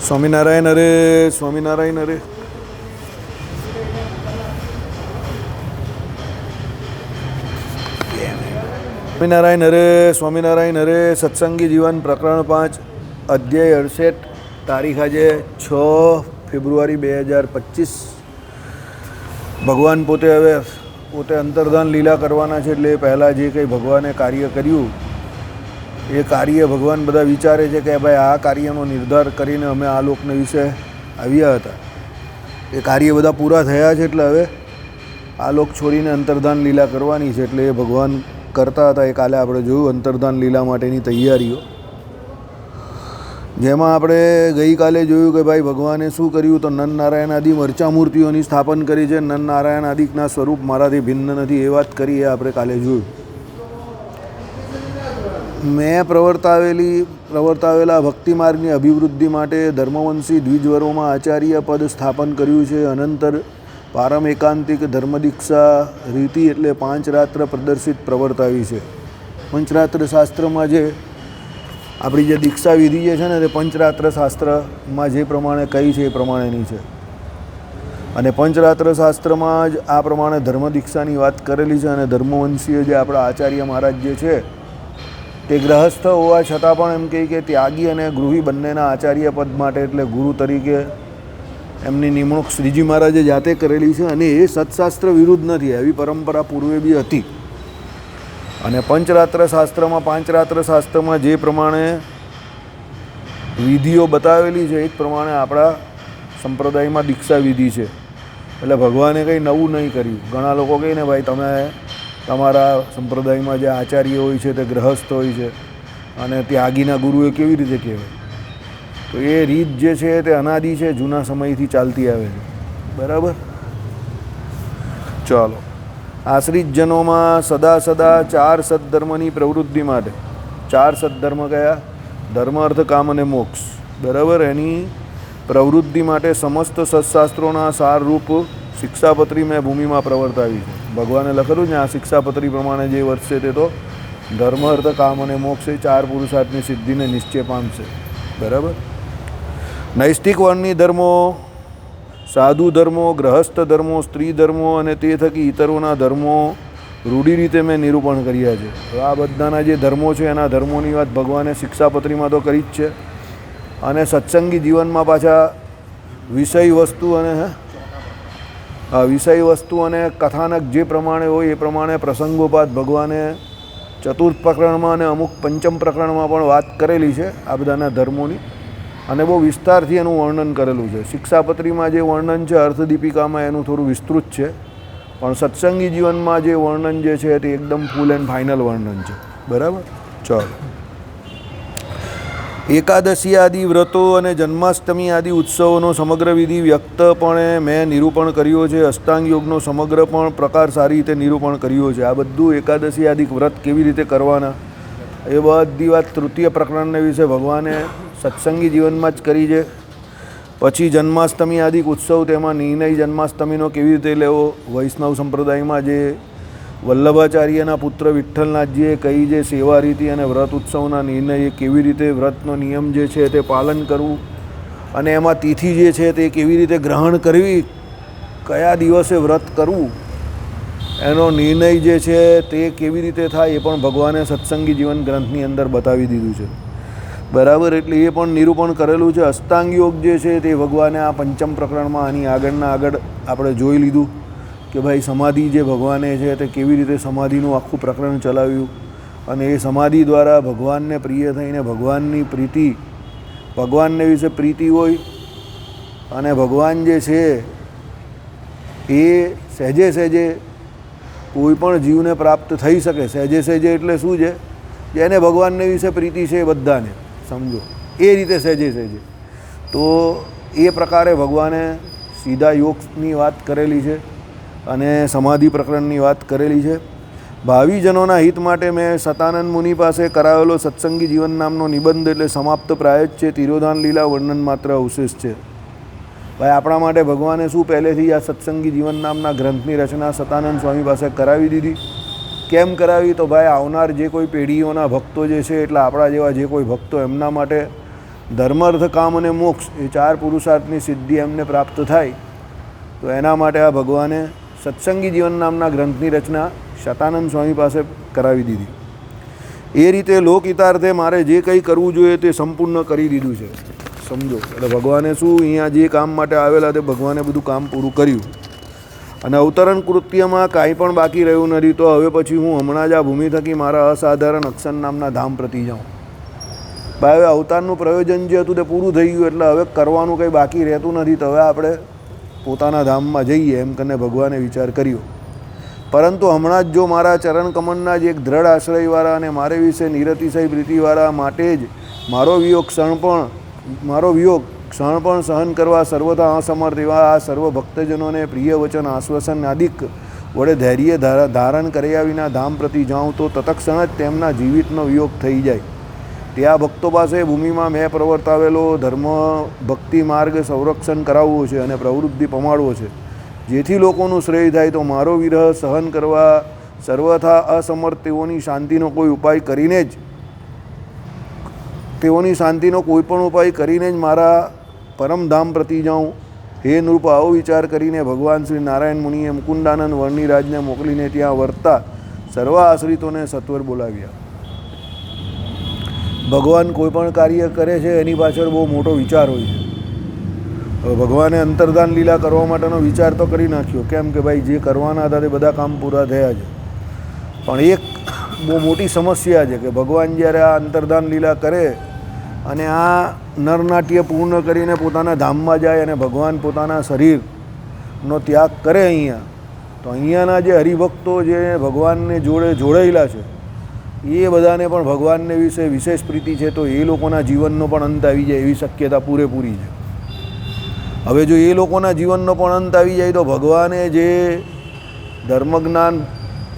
સ્વામિનારાયણ હરે સ્વામિનારાયણ હરે. સ્વામિનારાયણ હરે સ્વામિનારાયણ હરે. સત્સંગી જીવન પ્રકરણ 5 અધ્યાય 68. તારીખ આજે 6 ફેબ્રુઆરી 2025. ભગવાન પોતે અંતર્ધાન લીલા કરવાના છે, એટલે પહેલાં જે કંઈ ભગવાને કાર્ય કર્યું એ કાર્ય ભગવાન બધા વિચારે છે કે ભાઈ આ કાર્યનો નિર્ધાર કરીને અમે આ લોકને વિશે આવ્યા હતા. એ કાર્ય બધા પૂરા થયા છે, એટલે હવે આ લોક છોડીને અંતર્ધાન લીલા કરવાની છે, એટલે એ ભગવાન કરતા હતા. એ કાલે આપણે જોયું અંતર્ધાન લીલા માટેની તૈયારીઓ, જેમાં આપણે ગઈકાલે જોયું કે ભાઈ ભગવાને શું કર્યું. તો નન નારાયણ આદિ મરચા મૂર્તિઓની સ્થાપન કરી છે. નન નારાયણ આદિકના સ્વરૂપ મારાથી ભિન્ન નથી, એ વાત કરી. એ આપણે કાલે જોયું. મેં પ્રવર્તાવેલા ભક્તિ માર્ગની અભિવૃદ્ધિ માટે ધર્મવંશી દ્વિજવરોમાં આચાર્ય પદ સ્થાપન કર્યું છે. અનંતર પારમ એકાંતિક ધર્મદીક્ષા રીતિ એટલે 5 રાત્ર પ્રદર્શિત પ્રવર્તાવી છે. પંચરાત્ર શાસ્ત્રમાં જે આપણી જે દીક્ષા વિધિ જે છે ને, તે પંચરાત્ર શાસ્ત્રમાં જે પ્રમાણે કહી છે એ પ્રમાણેની છે. અને પંચરાત્ર શાસ્ત્રમાં જ આ પ્રમાણે ધર્મદીક્ષાની વાત કરેલી છે. અને ધર્મવંશીય જે આપણા આચાર્ય મહારાજ જે છે તે ગ્રહસ્થ હોવા છતાં પણ એમ કહે કે ત્યાગી અને ગૃહી બંનેના આચાર્ય પદ માટે એટલે ગુરુ તરીકે એમની નિમણૂક શ્રીજી મહારાજે જાતે કરેલી છે. અને એ સત્શાસ્ત્ર વિરુદ્ધ નથી, એવી પરંપરા પૂર્વે બી હતી. અને પંચરાત્ર શાસ્ત્રમાં 5 રાત્ર શાસ્ત્રમાં જે પ્રમાણે વિધિઓ બતાવેલી છે એ જ પ્રમાણે આપણા સંપ્રદાયમાં દીક્ષા વિધિ છે. એટલે ભગવાને કંઈ નવું નહીં કર્યું. ઘણા લોકો કહે ને ભાઈ તમે તમારા સંપ્રદાયમાં જે આચાર્ય હોય છે તે ગ્રહસ્થ હોય છે અને ત્યાગીના ગુરુએ કેવી રીતે કહેવાય? તો એ રીત જે છે તે અનાદિ છે, જૂના સમયથી ચાલતી આવે છે. બરાબર? ચાલો. આશ્રિત જનોમાં સદા 4 સદ્ધર્મની પ્રવૃત્તિ માટે 4 સદ્ધર્મ કયા? ધર્મ, અર્થ, કામ અને મોક્ષ. બરાબર? એની પ્રવૃત્તિ માટે સમસ્ત સત્શાસ્ત્રોના સારરૂપ શિક્ષાપત્રી મેં ભૂમિમાં પ્રવર્તાવી છે. ભગવાને લખેલું છે આ શિક્ષાપત્રી પ્રમાણે જે વર્ષે તે તો ધર્મ, અર્થ, કામ અને મોક્ષ એ 4 પુરુષાર્થની સિદ્ધિને નિશ્ચય પામશે. બરાબર? નૈષ્ટિક વર્ણની ધર્મો, સાધુ ધર્મો, ગ્રહસ્થ ધર્મો, સ્ત્રી ધર્મો અને તે થકી ઇતરોના ધર્મો રૂઢી રીતે મેં નિરૂપણ કર્યા છે. આ બધાના જે ધર્મો છે એના ધર્મોની વાત ભગવાને શિક્ષાપત્રીમાં તો કરી જ છે. અને સત્સંગી જીવનમાં પાછા વિષય વસ્તુ અને કથાનક જે પ્રમાણે હોય એ પ્રમાણે પ્રસંગોપાત ભગવાને ચતુર્થ પ્રકરણમાં અને અમુક પંચમ પ્રકરણમાં પણ વાત કરેલી છે આ બધાના ધર્મોની. અને બહુ વિસ્તારથી એનું વર્ણન કરેલું છે. શિક્ષાપત્રીમાં જે વર્ણન છે, અર્થદીપિકામાં એનું થોડું વિસ્તૃત છે, પણ સત્સંગી જીવનમાં જે વર્ણન જે છે તે એકદમ ફૂલ એન્ડ ફાઇનલ વર્ણન છે. બરાબર? ચાલો. એકાદશી આદિ વ્રતો અને જન્માષ્ટમી આદિ ઉત્સવોનો સમગ્ર વિધિ વ્યક્તપણે મેં નિરૂપણ કર્યો છે. અષ્ટાંગ યોગનો સમગ્ર પણ પ્રકાર સારી રીતે નિરૂપણ કર્યો છે. આ બધું એકાદશી આદિ વ્રત કેવી રીતે કરવાના એ બધી વાત તૃતીય પ્રકરણને વિશે ભગવાને સત્સંગી જીવનમાં જ કરી છે. પછી જન્માષ્ટમી આદિ ઉત્સવ, તેમાં નિર્ણય જન્માષ્ટમીનો કેવી રીતે લેવો. વૈષ્ણવ સંપ્રદાયમાં જે વલ્લભાચાર્યના પુત્ર વિઠ્ઠલનાથજીએ કહી જે સેવા રીતિ અને વ્રત ઉત્સવના નિર્ણય એ કેવી રીતે વ્રતનો નિયમ જે છે તે પાલન કરવું, અને એમાં તિથિ જે છે તે કેવી રીતે ગ્રહણ કરવી, કયા દિવસે વ્રત કરવું, એનો નિર્ણય જે છે તે કેવી રીતે થાય એ પણ ભગવાને સત્સંગી જીવન ગ્રંથની અંદર બતાવી દીધું છે. બરાબર? એટલે એ પણ નિરૂપણ કરેલું છે. અષ્ટાંગ યોગ જે છે તે ભગવાને આ પંચમ પ્રકરણમાં આની આગળ આપણે જોઈ લીધું કે ભાઈ સમાધિ જે ભગવાને છે તે કેવી રીતે સમાધિનું આખું પ્રકરણ ચલાવ્યું, અને એ સમાધિ દ્વારા ભગવાનને પ્રિય થઈને ભગવાનની પ્રીતિ, ભગવાનને વિશે પ્રીતિ હોય અને ભગવાન જે છે એ સહેજે સહેજે કોઈ પણ જીવને પ્રાપ્ત થઈ શકે. સહેજે સહેજે એટલે શું છે? જેને ભગવાનને વિશે પ્રીતિ છે એ બધાને સમજો એ રીતે સહેજે સહેજે. તો એ પ્રકારે ભગવાને સીધા યોગની વાત કરેલી છે અને સમાધિ પ્રકરણની વાત કરેલી છે. ભાવિજનોના હિત માટે મેં સતાનંદ મુનિ પાસે કરાવેલો સત્સંગી જીવન નામનો નિબંધ એટલે સમાપ્ત પ્રાય જ છે. તિરોધાન લીલા વર્ણન માત્ર અવશેષ છે. ભાઈ આપણા માટે ભગવાને શું પહેલેથી આ સત્સંગી જીવન નામના ગ્રંથની રચના સતાનંદ સ્વામી પાસે કરાવી દીધી. કેમ કરાવી? તો ભાઈ આવનાર જે કોઈ પેઢીઓના ભક્તો જે છે, એટલે આપણા જેવા જે કોઈ ભક્તો, એમના માટે ધર્મ અર્થ કામ અને મોક્ષ એ 4 પુરુષાર્થની સિદ્ધિ એમને પ્રાપ્ત થાય તો એના માટે આ ભગવાને સત્સંગી જીવન નામના ગ્રંથની રચના શતાનંદ સ્વામી પાસે કરાવી દીધી. એ રીતે લોકહિતાર્થે મારે જે કંઈ કરવું જોઈએ તે સંપૂર્ણ કરી દીધું છે, સમજો. એટલે ભગવાને શું અહીંયા જે કામ માટે આવેલા તે ભગવાને બધું કામ પૂરું કર્યું અને અવતરણ કૃત્યમાં કાંઈ પણ બાકી રહ્યું નથી. તો હવે પછી હું હમણાં જ આ ભૂમિ થકી મારા અસાધારણ અક્ષર નામના ધામ પ્રતિ જાઉં. ભાઈ હવે અવતારનું પ્રયોજન જે હતું તે પૂરું થઈ ગયું, એટલે હવે કરવાનું કંઈ બાકી રહેતું નથી. તો હવે આપણે પોતાના ધામમાં જઈએ એમ કરીને ભગવાને વિચાર કર્યો. પરંતુ હમણાં જ જો મારા ચરણ કમળના જ એક દ્રઢ આશ્રયવાળા અને મારે વિશે નિરતિશય પ્રીતિવાળા માટે જ મારો વિયોગ ક્ષણ પણ સહન કરવા સર્વથા અસમર્થ એવા આ સર્વ ભક્તજનોને પ્રિય વચન આશ્વાસન આદિક વડે ધૈર્ય ધારણ કર્યા વિના ધામ પ્રતિ જાઉં તો તત્ક્ષણ જ તેમના જીવિતનો વિયોગ થઈ જાય. ત્યાં ભક્તો પાસે ભૂમિમાં મેં પ્રવર્તાવેલો ધર્મ ભક્તિ માર્ગ સંરક્ષણ કરાવવો છે અને પ્રવૃત્તિ પમાડવો છે, જેથી લોકોનું શ્રેય થાય. તો મારો વિરહ સહન કરવા સર્વથા અસમર્થ તેઓની શાંતિનો કોઈ ઉપાય કરીને જ મારા પરમધામ પ્રતિ જાઉં. હે નૃપ, આવો વિચાર કરીને ભગવાન શ્રી નારાયણ મુનિએ મુકુંદાનંદ વર્ણિરાજને મોકલીને ત્યાં વર્તા સર્વ આશ્રિતોને સત્વર બોલાવ્યા. ભગવાન કોઈ પણ કાર્ય કરે છે એની પાછળ બહુ મોટો વિચાર હોય છે. હવે ભગવાને અંતર્ધાન લીલા કરવા માટેનો વિચાર તો કરી નાખ્યો, કેમ કે ભાઈ જે કરવાના હતા તે બધા કામ પૂરા થયા છે. પણ એક બહુ મોટી સમસ્યા છે કે ભગવાન જ્યારે આ અંતર્ધાન લીલા કરે અને આ નરનાટ્ય પૂર્ણ કરીને પોતાના ધામમાં જાય અને ભગવાન પોતાના શરીરનો ત્યાગ કરે અહીંયા, તો અહીંયાના જે હરિભક્તો જે ભગવાનને જોડે જોડાયેલા છે એ બધાને પણ ભગવાનને વિશે વિશેષ પ્રીતિ છે. તો એ લોકોના જીવનનો પણ અંત આવી જાય એવી શક્યતા પૂરેપૂરી છે. હવે જો એ લોકોના જીવનનો પણ અંત આવી જાય તો ભગવાને જે ધર્મજ્ઞાન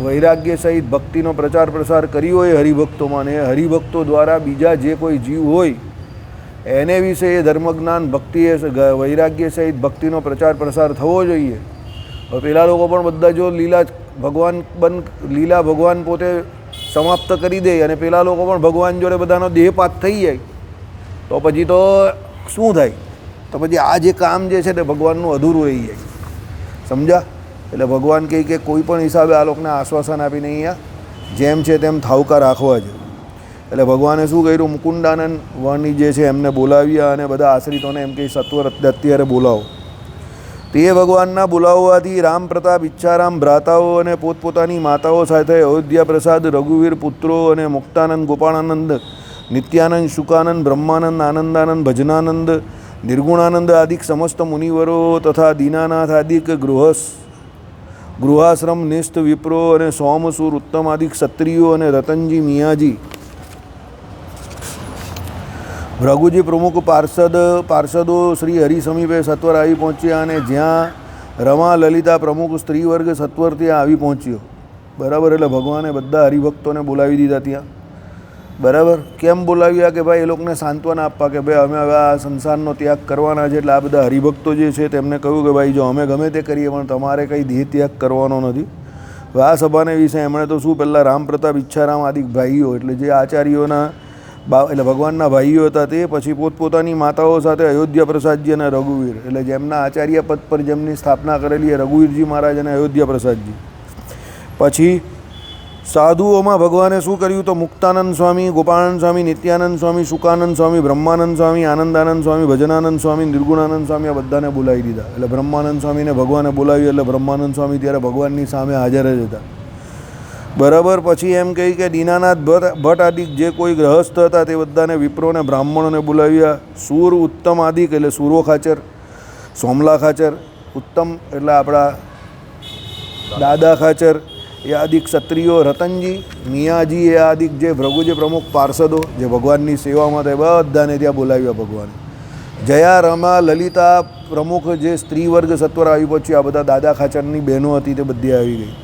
વૈરાગ્ય સહિત ભક્તિનો પ્રચાર પ્રસાર કર્યો હોય હરિભક્તોમાં, ને હરિભક્તો દ્વારા બીજા જે કોઈ જીવ હોય એને વિશે એ ધર્મજ્ઞાન ભક્તિ વૈરાગ્ય સહિત ભક્તિનો પ્રચાર પ્રસાર થવો જોઈએ. હવે પેલા લોકો પણ બધા જો લીલા ભગવાન પોતે સમાપ્ત કરી દે અને પેલા લોકો પણ ભગવાન જોડે બધાનો દેહપાત થઈ જાય તો પછી તો શું થાય? તો પછી આ જે કામ જે છે તે ભગવાનનું અધૂરું રહી જાય, સમજ્યા? એટલે ભગવાન કહે કે કોઈ પણ હિસાબે આ લોકોને આશ્વાસન આપીને અહીંયા જેમ છે તેમ થાવકા રાખવા છે. એટલે ભગવાને શું કર્યું, મુકુંદાનંદ વર્ણિ જે છે એમને બોલાવ્યા અને બધા આશ્રિતોને એમ કહી સત્વર અત્યારે બોલાવો. તે ભગવાનના બોલાવવાથી રામ પ્રતાપ ઈચ્છારામ ભ્રાતાઓ અને પોતપોતાની માતાઓ સાથે અયોધ્યા પ્રસાદ રઘુવીર પુત્રો અને મુક્તાનંદ ગોપાળાનંદ નિત્યાનંદ શુકાનંદ બ્રહ્માનંદ આનંદાનંદ ભજનાનંદ નિર્ગુણાનંદ આદિક સમસ્ત મુનિવરો તથા દીનાનાથ આદિક ગૃહાશ્રમ નિષ્ઠ વિપ્રો અને સોમસુર ઉત્તમ આદિક ક્ષત્રિયો અને રતનજી મિયાજી ભૃગુજી પ્રમુખ પાર્ષદો શ્રી હરિ સમીપે સત્વર આવી પહોંચ્યા અને જ્યાં રમા લલિતા પ્રમુખ સ્ત્રીવર્ગ સત્વર ત્યાં આવી પહોંચ્યો. બરાબર. એટલે ભગવાને બધા હરિભક્તોને બોલાવી દીધા ત્યાં. બરાબર. કેમ બોલાવ્યા? કે ભાઈ એ લોકોને સાંત્વના આપવા કે ભાઈ અમે હવે આ સંસારનો ત્યાગ કરવાના છે. એટલે આ બધા હરિભક્તો જે છે તેમને કહ્યું કે ભાઈ જો અમે ગમે તે કરીએ પણ તમારે કંઈ દેહ ત્યાગ કરવાનો નથી. હવે આ સભાને વિશે એમણે તો શું પહેલાં રામ પ્રતાપ ઈચ્છારામ આદિક ભાઈઓ એટલે જે આચાર્યોના એટલે ભગવાનના ભાઈઓ હતા તે પછી પોતપોતાની માતાઓ સાથે અયોધ્યા પ્રસાદજી અને રઘુવીર એટલે જેમના આચાર્ય પદ પર જેમની સ્થાપના કરેલી એ રઘુવીરજી મહારાજ અને અયોધ્યા પ્રસાદજી. પછી સાધુઓમાં ભગવાને શું કર્યું તો મુક્તાનંદ સ્વામી, ગોપાળાનંદ સ્વામી, નિત્યાનંદ સ્વામી, શુકાનંદ સ્વામી, બ્રહ્માનંદ સ્વામી, આનંદાનંદ સ્વામી, ભજનાનંદ સ્વામી, નિર્ગુણાનંદ સ્વામી આ બધાને બોલાવી દીધા. એટલે બ્રહ્માનંદ સ્વામીને ભગવાને બોલાવ્યું એટલે બ્રહ્માનંદ સ્વામી ત્યારે ભગવાનની સામે હાજર જ હતા. બરાબર. પછી એમ કહી કે દીનાનાથ ભટ્ટ આદિક જે કોઈ ગ્રહસ્થ હતા તે બધાને વિપ્રોને બ્રાહ્મણોને બોલાવ્યા. સૂર ઉત્તમ આદિક એટલે સૂરો ખાચર, સોમલા ખાચર, ઉત્તમ એટલે આપણા દાદા ખાચર એ આદિક ક્ષત્રિયો, રતનજી મિયાજી એ આદિક જે ભૃગુજી પ્રમુખ પાર્ષદો જે ભગવાનની સેવામાં થાય બધાને ત્યાં બોલાવ્યા ભગવાન. જયા રમા લલિતા પ્રમુખ જે સ્ત્રી વર્ગ સત્વર આવી પહોંચ્યું. આ બધા દાદા ખાચરની બહેનો હતી તે બધી આવી ગઈ.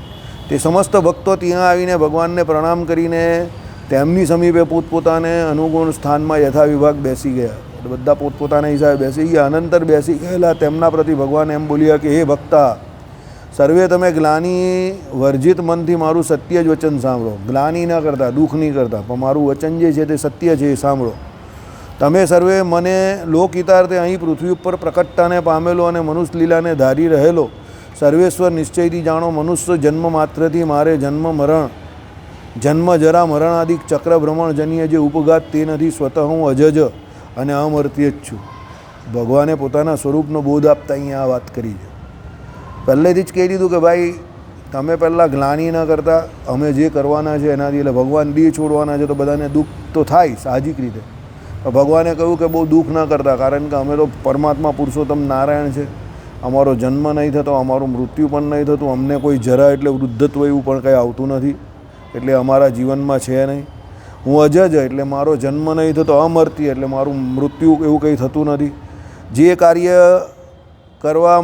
તે સમસ્ત ભક્તો ત્યાં આવીને ભગવાનને પ્રણામ કરીને તેમની સમીપે પોતપોતાને અનુગુણ સ્થાનમાં યથા વિભાગ બેસી ગયા. એટલે બધા પોતપોતાના હિસાબે બેસી ગયા. અનંતર બેસી ગયેલા તેમના પ્રતિ ભગવાન એમ બોલ્યા કે હે ભક્તા, સર્વે તમે ગ્લાની વર્જિત મનથી મારું સત્ય જ વચન સાંભળો. ગ્લાની ન કરતા, દુઃખ નહીં કરતા, પણ મારું વચન જે છે તે સત્ય છે એ સાંભળો. તમે સર્વે મને લોકહિતાર્થે અહીં પૃથ્વી ઉપર પ્રકટતાને પામેલો અને મનુષ્ય લીલાને ધારી રહેલો સર્વેશ્વર નિશ્ચયથી જાણો. મનુષ્ય જન્મ માત્રથી મારે જન્મ જરા મરણાદિક ચક્ર ભ્રમણજન્ય જે ઉપઘાત તે નથી. સ્વતઃ હું અજજ અને અમર્ત્ય જ છું. ભગવાને પોતાના સ્વરૂપનો બોધ આપતા અહીંયા આ વાત કરી છે. પહેલેથી જ કહી દીધું કે ભાઈ તમે પહેલાં ગ્લાનિ ન કરતા, અમે જે કરવાના છે એનાથી, એટલે ભગવાન દેહ છોડવાના છે તો બધાને દુઃખ તો થાય સાહજિક રીતે. ભગવાને કહ્યું કે બહુ દુઃખ ન કરતા, કારણ કે અમે તો પરમાત્મા પુરુષોત્તમ નારાયણ છે. અમારો જન્મ નહીં થતો, અમારું મૃત્યુ પણ નહીં થતું, અમને કોઈ જરા એટલે વૃદ્ધત્વ એવું પણ કંઈ આવતું નથી, એટલે અમારા જીવનમાં છે નહીં. હું અજજ એટલે મારો જન્મ નહીં થતો, અમર્ત્ય એટલે મારું મૃત્યુ એવું કંઈ થતું નથી. જે કાર્ય કરવા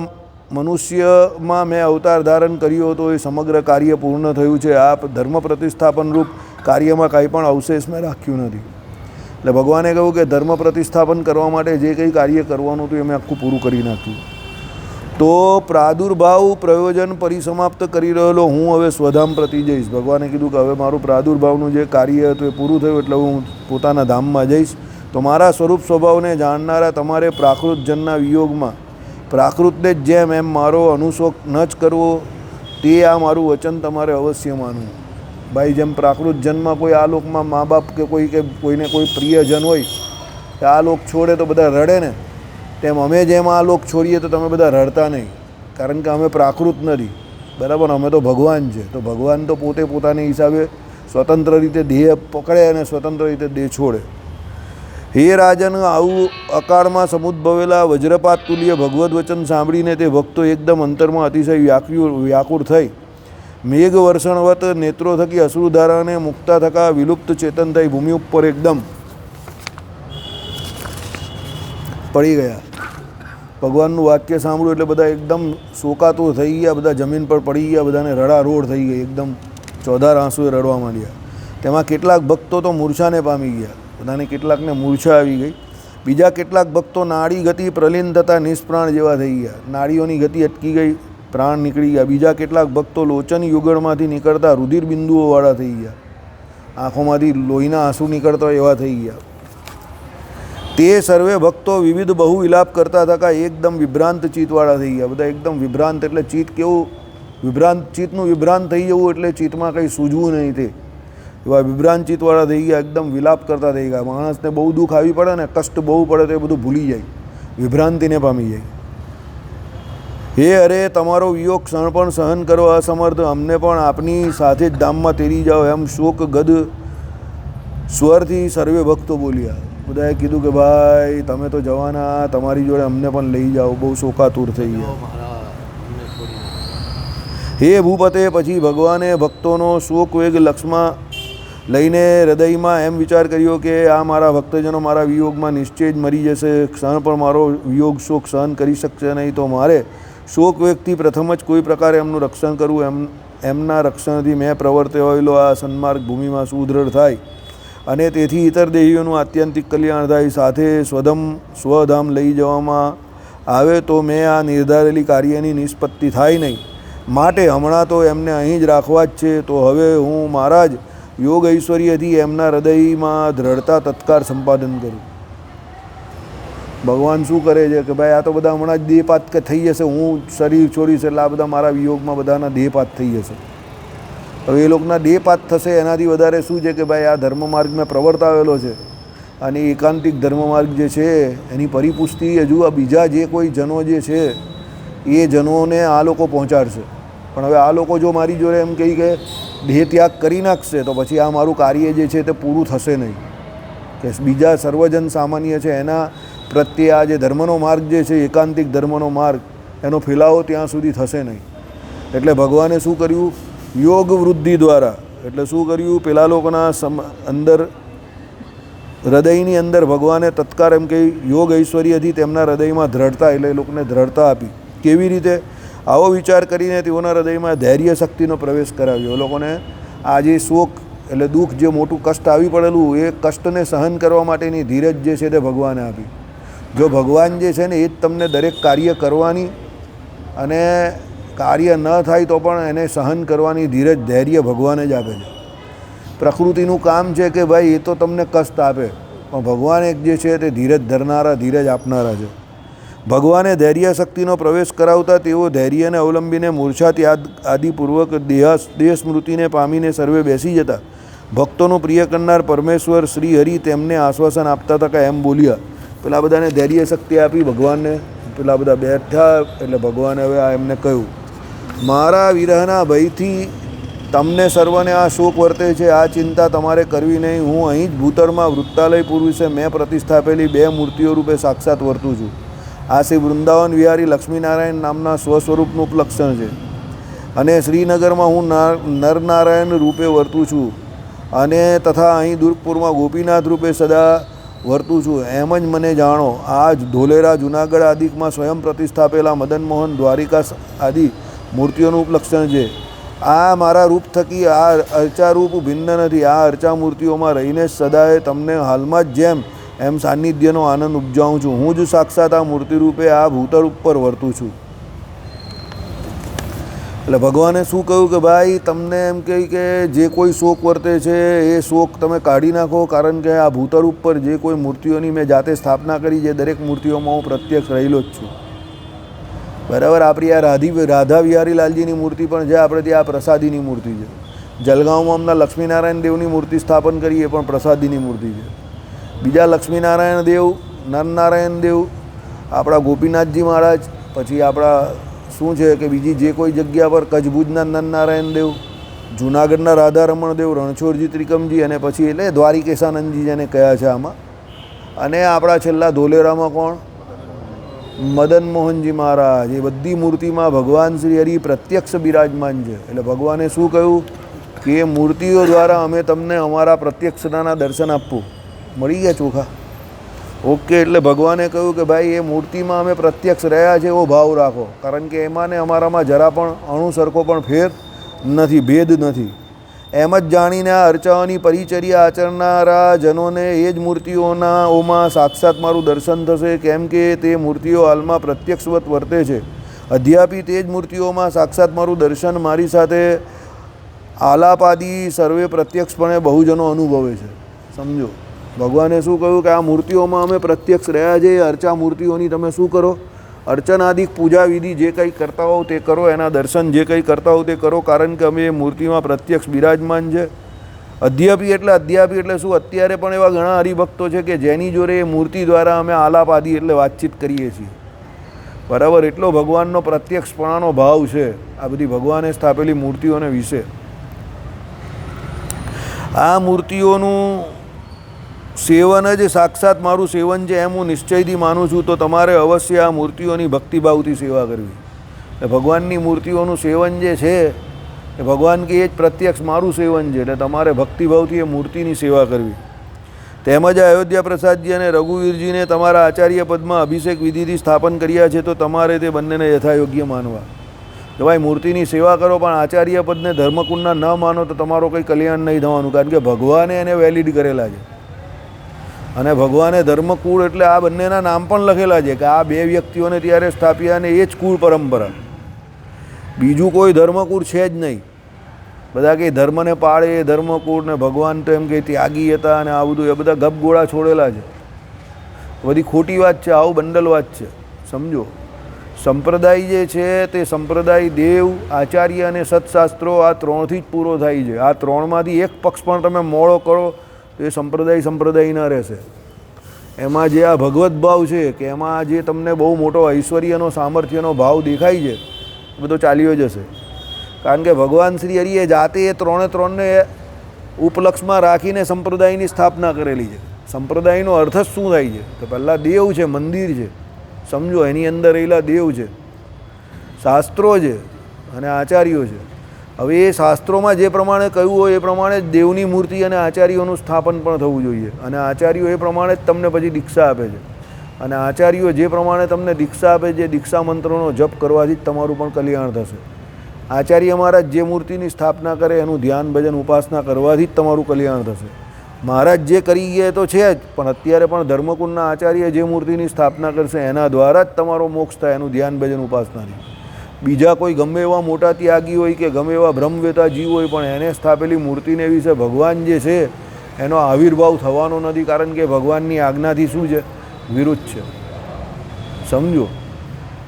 મનુષ્યમાં મેં અવતાર ધારણ કર્યો હતો એ સમગ્ર કાર્ય પૂર્ણ થયું છે. આ ધર્મ પ્રતિષ્ઠાપન રૂપ કાર્યમાં કાંઈ પણ અવશેષ મેં રાખ્યું નથી. એટલે ભગવાને કહ્યું કે ધર્મ પ્રતિષ્ઠાપન કરવા માટે જે કંઈ કાર્ય કરવાનું હતું એ મેં આખું પૂરું કરી નાખ્યું. તો પ્રાદુર્ભાવ પ્રયોજન પરિસમાપ્ત કરી રહેલો હું હવે સ્વધામ પ્રતિ જઈશ. ભગવાને કીધું કે હવે મારું પ્રાદુર્ભાવનું જે કાર્ય હતું એ પૂરું થયું, એટલે હું પોતાના ધામમાં જઈશ. તો મારા સ્વરૂપ સ્વભાવને જાણનારા તમારે પ્રાકૃતજનના વિયોગમાં પ્રાકૃતને જ જેમ એમ મારો અનુશોક ન જ કરવો, તે આ મારું વચન તમારે અવશ્ય માનવું. ભાઈ જેમ પ્રાકૃત જન્મમાં કોઈ આ લોકમાં મા બાપ કે કોઈને કોઈ પ્રિયજન હોય કે આ લોક છોડે તો બધા રડે ને, તેમ અમે જેમ આ લોક છોડીએ તો તમે બધા રડતા નહીં, કારણ કે અમે પ્રાકૃત નથી. બરાબર, અમે તો ભગવાન છે. તો ભગવાન તો પોતે પોતાની હિસાબે સ્વતંત્ર રીતે દેહ પકડે અને સ્વતંત્ર રીતે દેહ છોડે. હે રાજન, આવું અકાળમાં સમુદ્ભવેલા વજ્રપાત તુલ્ય ભગવદ્ વચન સાંભળીને તે ભક્તો એકદમ અંતરમાં અતિશય વ્યાકુળ થઈ મેઘ વર્ષણવત નેત્રો થકી અશ્રુધારાને મુક્તા થકા વિલુપ્ત ચેતન થઈ ભૂમિ ઉપર એકદમ પડી ગયા. ભગવાનનું વાક્ય સાંભળ્યું એટલે બધા એકદમ શોકાતુર થઈ ગયા, બધા જમીન પર પડી ગયા, બધાને રડારોડ થઈ ગઈ, એકદમ ચોધાર આંસુએ રડવા માંડ્યા. તેમાં કેટલાક ભક્તો તો મૂર્છાને પામી ગયા, બધાને કેટલાકને મૂર્છા આવી ગઈ. બીજા કેટલાક ભક્તો નાડી ગતિ પ્રલીન થતાં નિષ્પ્રાણ જેવા થઈ ગયા, નાડીઓની ગતિ અટકી ગઈ, પ્રાણ નીકળી ગયા. બીજા કેટલાક ભક્તો લોચન યુગળમાંથી નીકળતા રુધિર બિંદુઓવાળા થઈ ગયા, આંખોમાંથી લોહીના આંસુ નીકળતા એવા થઈ ગયા. તે સર્વે ભક્તો વિવિધ બહુ વિલાપ કરતા થકા એકદમ વિભ્રાંત ચિત્તવાળા થઈ ગયા. બધા એકદમ વિભ્રાંત, એટલે ચિત્ત કેવું વિભ્રાંત, ચિત્તનું વિભ્રાંત થઈ જવું એટલે ચિત્તમાં કંઈ સૂઝવું નહીં, તે એવા વિભ્રાંત ચિત્તવાળા થઈ ગયા, એકદમ વિલાપ કરતા થઈ ગયા. માણસને બહુ દુઃખ આવી પડે ને, કષ્ટ બહુ પડે તો એ બધું ભૂલી જાય, વિભ્રાંતિને પામી જાય. હે અરે, તમારો વિયોગ ક્ષણ પણ સહન કરવા અસમર્થ અમને પણ આપની સાથે જ ધામમાં તેરી જાઓ, એમ શોક ગદ સ્વરથી સર્વે ભક્તો બોલ્યા. બધાએ કીધું કે ભાઈ તમે તો જવાના, તમારી જોડે અમને પણ લઈ જાઓ, બહુ શોકાતુર થઈ ગયા. હે ભૂપતે, પછી ભગવાને ભક્તોનો શોક વેગ લક્ષમાં લઈને હૃદયમાં એમ વિચાર કર્યો કે આ મારા ભક્તજનો મારા વિયોગમાં નિશ્ચય જ મરી જશે, ક્ષણ પણ મારો વિયોગ શોક સહન કરી શકશે નહીં. તો મારે શોક વેગથી પ્રથમ જ કોઈ પ્રકારે એમનું રક્ષણ કરવું. એમના રક્ષણથી મેં પ્રવર્તેલો આ સન્માર્ગ ભૂમિમાં સુદૃઢ થાય અને તેથી ઇતર દેહીઓનું આત્યંતિક કલ્યાણ થાય. સાથે સ્વધામ લઈ જવામાં આવે તો મેં આ નિર્ધારેલી કાર્યની નિષ્પત્તિ થાય નહીં, માટે હમણાં તો એમને અહીં જ રાખવા જ છે. તો હવે હું મારા જ યોગ ઐશ્વર્યથી એમના હૃદયમાં દ્રઢતા તત્કાર સંપાદન કરું. ભગવાન શું કરે છે કે ભાઈ આ તો બધા હમણાં જ દેહપાત કે થઈ જશે, હું શરીર છોડીશ એટલે આ બધા મારા વિયોગમાં બધાના દેહપાત થઈ જશે. હવે એ લોકોના દેહપાત થશે, એનાથી વધારે શું છે કે ભાઈ આ ધર્મ માર્ગ મેં પ્રવર્તાવેલો છે અને એકાંતિક ધર્મ માર્ગ જે છે એની પરિપુષ્ટિ હજુ આ બીજા જે કોઈ જનો જે છે એ જનોને આ લોકો પહોંચાડશે. પણ હવે આ લોકો જો મારી જોડે એમ કહી કે દેહ ત્યાગ કરી નાખશે તો પછી આ મારું કાર્ય જે છે તે પૂરું થશે નહીં, કે બીજા સર્વજન સામાન્ય છે એના પ્રત્યે આ જે ધર્મનો માર્ગ જે છે એકાંતિક ધર્મનો માર્ગ એનો ફેલાવો ત્યાં સુધી થશે નહીં. એટલે ભગવાને શું કર્યું? યોગ વૃદ્ધિ દ્વારા, એટલે શું કર્યું? પેલા લોકોના અંદર હૃદયની અંદર ભગવાને તત્કાર એમ કહી યોગ ઐશ્વર્યથી તેમના હૃદયમાં દ્રઢતા, એટલે એ લોકોને દ્રઢતા આપી. કેવી રીતે? આવો વિચાર કરીને તેઓના હૃદયમાં ધૈર્ય શક્તિનો પ્રવેશ કરાવ્યો. એ લોકોને આ જે શોક એટલે દુઃખ, જે મોટું કષ્ટ આવી પડેલું, એ કષ્ટને સહન કરવા માટેની ધીરજ જે છે તે ભગવાને આપી. જો ભગવાન જે છે ને એ જ તમને દરેક કાર્ય કરવાની અને કાર્ય ન થાય તો પણ એને સહન કરવાની ધીરજ, ધૈર્ય ભગવાન જ આપે છે. પ્રકૃતિનું કામ છે કે ભાઈ એ તો તમને કષ્ટ આપે, પણ ભગવાન એક જે છે તે ધીરજ ધરનારા, ધીરજ આપનારા છે. ભગવાને ધૈર્ય શક્તિનો પ્રવેશ કરાવતા તેઓ ધૈર્યને અવલંબીને મૂર્છા ત્યાગ આદિપૂર્વક દેહ સ્મૃતિને પામીને સર્વે બેસી જતા. ભક્તોનું પ્રિય કરનાર પરમેશ્વર શ્રી હરિ તેમને આશ્વાસન આપતા હતા કે એમ બોલ્યા. પેલા બધાને ધૈર્ય શક્તિ આપી ભગવાનને, પેલા બધા બેઠા એટલે ભગવાને હવે આ એમને કહ્યું, મારા વિરહના ભયથી તમને સર્વને આ શોક વર્તે છે, આ ચિંતા તમારે કરવી નહીં. હું અહીં જ ભૂતળમાં વૃત્તાલય પૂર્વિશે મેં પ્રતિષ્ઠાપેલી 2 મૂર્તિઓ રૂપે સાક્ષાત વર્તું છું. આ શ્રી વૃંદાવન વિહારી લક્ષ્મીનારાયણ નામના સ્વસ્વરૂપનું ઉપલક્ષણ છે. અને શ્રીનગરમાં હું નરનારાયણ રૂપે વર્તું છું અને તથા અહીં દુર્ગપુરમાં ગોપીનાથ રૂપે સદા વર્તું છું. એમ જ મને જાણો. આ જ ધોલેરા જુનાગઢ આદિકમાં સ્વયં પ્રતિષ્ઠાપેલા મદન મોહન દ્વારિકા આદિ મૂર્તિઓનું ઉપલક્ષણ છે. આ મારા રૂપ થકી આ અર્ચા રૂપ ભિન્ન નથી. આ અર્ચા મૂર્તિઓમાં રહીને સદાય તમને હાલમાં જ જેમ એમ સાનિધ્યનો આનંદ ઉપજાવું છું. હું જ સાક્ષાત આ મૂર્તિ રૂપે આ ભૂતળ ઉપર વર્તું છું. એટલે ભગવાને શું કહ્યું કે ભાઈ તમને એમ કહે કે જે કોઈ શોક વર્તે છે એ શોક તમે કાઢી નાખો, કારણ કે આ ભૂતળ ઉપર જે કોઈ મૂર્તિઓની મેં જાતે સ્થાપના કરી છે દરેક મૂર્તિઓમાં હું પ્રત્યક્ષ રહેલો જ છું. બરાબર. આપણી આ રાધા વિહારી લાલજીની મૂર્તિ પણ છે, આપણે ત્યાં પ્રસાદીની મૂર્તિ છે. જલગાંવમાં હમણાં લક્ષ્મીનારાયણ દેવની મૂર્તિ સ્થાપન કરીએ પણ પ્રસાદીની મૂર્તિ છે. બીજા લક્ષ્મીનારાયણ દેવ, નરનારાયણ દેવ, આપણા ગોપીનાથજી મહારાજ, પછી આપણા શું છે કે બીજી જે કોઈ જગ્યા પર કચ્છભુજના નરનારાયણ દેવ, જૂનાગઢના રાધારમણ દેવ, રણછોડજી ત્રિકમજી અને પછી એટલે દ્વારિકેશાનંદજી જેને કયા છે આમાં. અને આપણા છેલ્લા ધોલેરામાં કોણ? મદન મોહનજી મહારાજ. એ બધી મૂર્તિમાં ભગવાન શ્રી હરિ પ્રત્યક્ષ બિરાજમાન છે. એટલે ભગવાને શું કહ્યું કે મૂર્તિઓ દ્વારા અમે તમને અમારા પ્રત્યક્ષતાના દર્શન આપવું. મળી ગયા ચોખા? ઓકે. એટલે ભગવાને કહ્યું કે ભાઈ એ મૂર્તિમાં અમે પ્રત્યક્ષ રહ્યા છે એવો ભાવ રાખો, કારણ કે એમાં ને અમારામાં જરા પણ અણુ સરખો પણ ફેર નથી, ભેદ નથી. એમ જ જાણીને આ અર્ચાઓની પરિચર્યા આચરનારા જનોને એ જ મૂર્તિઓમાં સાક્ષાત મારું દર્શન થશે, કેમ કે તે મૂર્તિઓ હાલમાં પ્રત્યક્ષવત વર્તે છે. અધ્યાપી તે જ મૂર્તિઓમાં સાક્ષાત મારું દર્શન મારી સાથે આલાપાદી સર્વે પ્રત્યક્ષપણે બહુજનો અનુભવે છે. સમજો. ભગવાને શું કહ્યું કે આ મૂર્તિઓમાં અમે પ્રત્યક્ષ રહ્યા છે. અર્ચા મૂર્તિઓની તમે શું કરો? અર્ચનાદિક પૂજા વિધિ જે કંઈ કરતા હોવ તે કરો, એના દર્શન જે કંઈ કરતા હોવ તે કરો, કારણ કે અમે એ મૂર્તિમાં પ્રત્યક્ષ બિરાજમાન છે. અધ્યાપી એટલે શું? અત્યારે પણ એવા ઘણા હરિભક્તો છે કે જેની જોડે એ મૂર્તિ દ્વારા અમે આલાપાદી એટલે વાતચીત કરીએ છીએ. બરાબર. એટલો ભગવાનનો પ્રત્યક્ષપણાનો ભાવ છે આ બધી ભગવાને સ્થાપેલી મૂર્તિઓને વિશે. આ મૂર્તિઓનું સેવન જ સાક્ષાત મારું સેવન છે એમ હું નિશ્ચયથી માનું છું. તો તમારે અવશ્ય આ મૂર્તિઓની ભક્તિભાવથી સેવા કરવી. ભગવાનની મૂર્તિઓનું સેવન જે છે એ ભગવાન કે એ જ પ્રત્યક્ષ મારું સેવન છે. એટલે તમારે ભક્તિભાવથી એ મૂર્તિની સેવા કરવી. તેમજ અયોધ્યા પ્રસાદજી અને રઘુવીરજીને તમારા આચાર્ય પદમાં અભિષેક વિધિથી સ્થાપન કર્યા છે, તો તમારે તે બંનેને યથાયોગ્ય માનવા. તો ભાઈ મૂર્તિની સેવા કરો પણ આચાર્ય પદને ધર્મકુંડના ન માનો તો તમારો કંઈ કલ્યાણ નહીં થવાનું, કારણ કે ભગવાને એને વેલિડ કરેલા છે. અને ભગવાને ધર્મકુળ એટલે આ બંનેના નામ પણ લખેલા છે કે આ 2 વ્યક્તિઓને ત્યારે સ્થાપ્યા અને એ જ કુળ પરંપરા. બીજું કોઈ ધર્મકુળ છે જ નહીં. બધા કંઈ ધર્મને પાળે એ ધર્મકુળ ને ભગવાન તો એમ કંઈ ત્યાગી હતા અને આ બધું એ બધા ગપગોળા છોડેલા છે. બધી ખોટી વાત છે, આવું બંડલ વાત છે. સમજો. સંપ્રદાય જે છે તે સંપ્રદાય દેવ, આચાર્ય અને સત્શાસ્ત્રો આ 3થી જ પૂરો થાય છે. આ 3માંથી એક પક્ષ પણ તમે મોડો કરો તો એ સંપ્રદાય ન રહેશે. એમાં જે આ ભગવત ભાવ છે કે એમાં જે તમને બહુ મોટો ઐશ્વર્યનો સામર્થ્યનો ભાવ દેખાય છે એ બધો ચાલ્યો જશે. કારણ કે ભગવાન શ્રી હરિએ જાતે એ 3ને ઉપલક્ષમાં રાખીને સંપ્રદાયની સ્થાપના કરેલી છે. સંપ્રદાયનો અર્થ જ શું થાય છે? તો પહેલાં દેવ છે, મંદિર છે. સમજો. એની અંદર રહેલા દેવ છે, શાસ્ત્રો છે અને આચાર્યો છે. હવે એ શાસ્ત્રોમાં જે પ્રમાણે કહ્યું હોય એ પ્રમાણે જ દેવની મૂર્તિ અને આચાર્યોનું સ્થાપન પણ થવું જોઈએ. અને આચાર્યો એ પ્રમાણે જ તમને પછી દીક્ષા આપે છે. અને આચાર્યો જે પ્રમાણે તમને દીક્ષા આપે છે, દીક્ષા મંત્રોનો જપ કરવાથી જ તમારું પણ કલ્યાણ થશે. આચાર્ય મહારાજ જે મૂર્તિની સ્થાપના કરે એનું ધ્યાન ભજન ઉપાસના કરવાથી જ તમારું કલ્યાણ થશે. મહારાજ જે કરી ગયા તો છે જ, પણ અત્યારે પણ ધર્મકુંડના આચાર્ય જે મૂર્તિની સ્થાપના કરશે એના દ્વારા જ તમારો મોક્ષ થાય, એનું ધ્યાન ભજન ઉપાસનાથી. બીજા કોઈ ગમે એવા મોટા ત્યાગી હોય કે ગમે એવા બ્રહ્મવેતા જીવ હોય, પણ એને સ્થાપેલી મૂર્તિને વિશે ભગવાન જે છે એનો આવિર્ભાવ થવાનો નથી, કારણ કે ભગવાનની આજ્ઞાથી શું છે? વિરુદ્ધ છે. સમજો.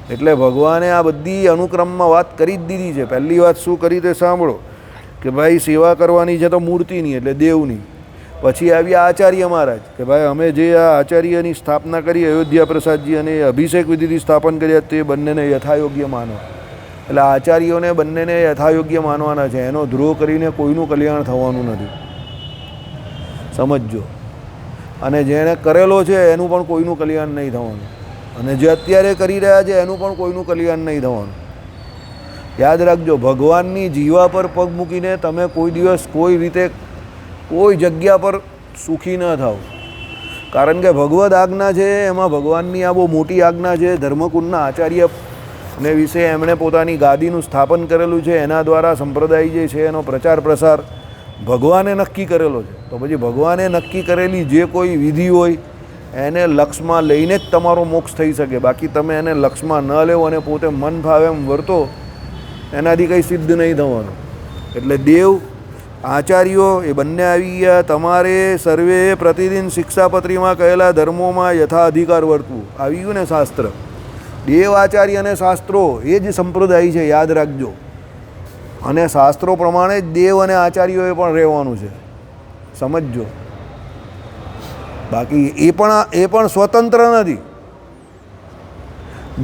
એટલે ભગવાને આ બધી અનુક્રમમાં વાત કરી જ દીધી છે. પહેલી વાત શું કરી તે સાંભળો, કે ભાઈ સેવા કરવાની છે તો મૂર્તિની એટલે દેવની. પછી આવ્યા આચાર્ય મહારાજ, કે ભાઈ અમે જે આ આચાર્યની સ્થાપના કરી અયોધ્યા પ્રસાદજી અને અભિષેક વિધિથી સ્થાપન કર્યા તે બંનેને યથાયોગ્ય માનો. એટલે આચાર્યોને બંનેને યથાયોગ્ય માનવાના છે. એનો ધ્રોહ કરીને કોઈનું કલ્યાણ થવાનું નથી. સમજજો. અને જેણે કરેલો છે એનું પણ કોઈનું કલ્યાણ નહીં થવાનું, અને જે અત્યારે કરી રહ્યા છે એનું પણ કોઈનું કલ્યાણ નહીં થવાનું. યાદ રાખજો, ભગવાનની જીવા પર પગ મૂકીને તમે કોઈ દિવસ કોઈ રીતે કોઈ જગ્યા પર સુખી ન થાવ. કારણ કે ભગવદ આજ્ઞા છે, એમાં ભગવાનની આ બહુ મોટી આજ્ઞા છે. ધર્મકુંડના આચાર્યને વિશે એમણે પોતાની ગાદીનું સ્થાપન કરેલું છે. એના દ્વારા સંપ્રદાય જે છે એનો પ્રચાર પ્રસાર ભગવાને નક્કી કરેલો છે. તો પછી ભગવાને નક્કી કરેલી જે કોઈ વિધિ હોય એને લક્ષમાં લઈને જ તમારો મોક્ષ થઈ શકે. બાકી તમે એને લક્ષમાં ન લેવો અને પોતે મન ભાવે એમ વર્તો, એનાથી કંઈ સિદ્ધ નહીં થવાનું. એટલે દેવ આચાર્યો એ બંને આવી ગયા. તમારે સર્વે પ્રતિદિન શિક્ષાપત્રીમાં કહેલા ધર્મોમાં યથા અધિકાર વર્તવું. આવી ગયું ને શાસ્ત્ર. દેવ આચાર્ય અને શાસ્ત્રો એ જ સંપ્રદાય છે, યાદ રાખજો. અને શાસ્ત્રો પ્રમાણે જ દેવ અને આચાર્યોએ પણ રહેવાનું છે. સમજજો. બાકી એ પણ સ્વતંત્ર નથી.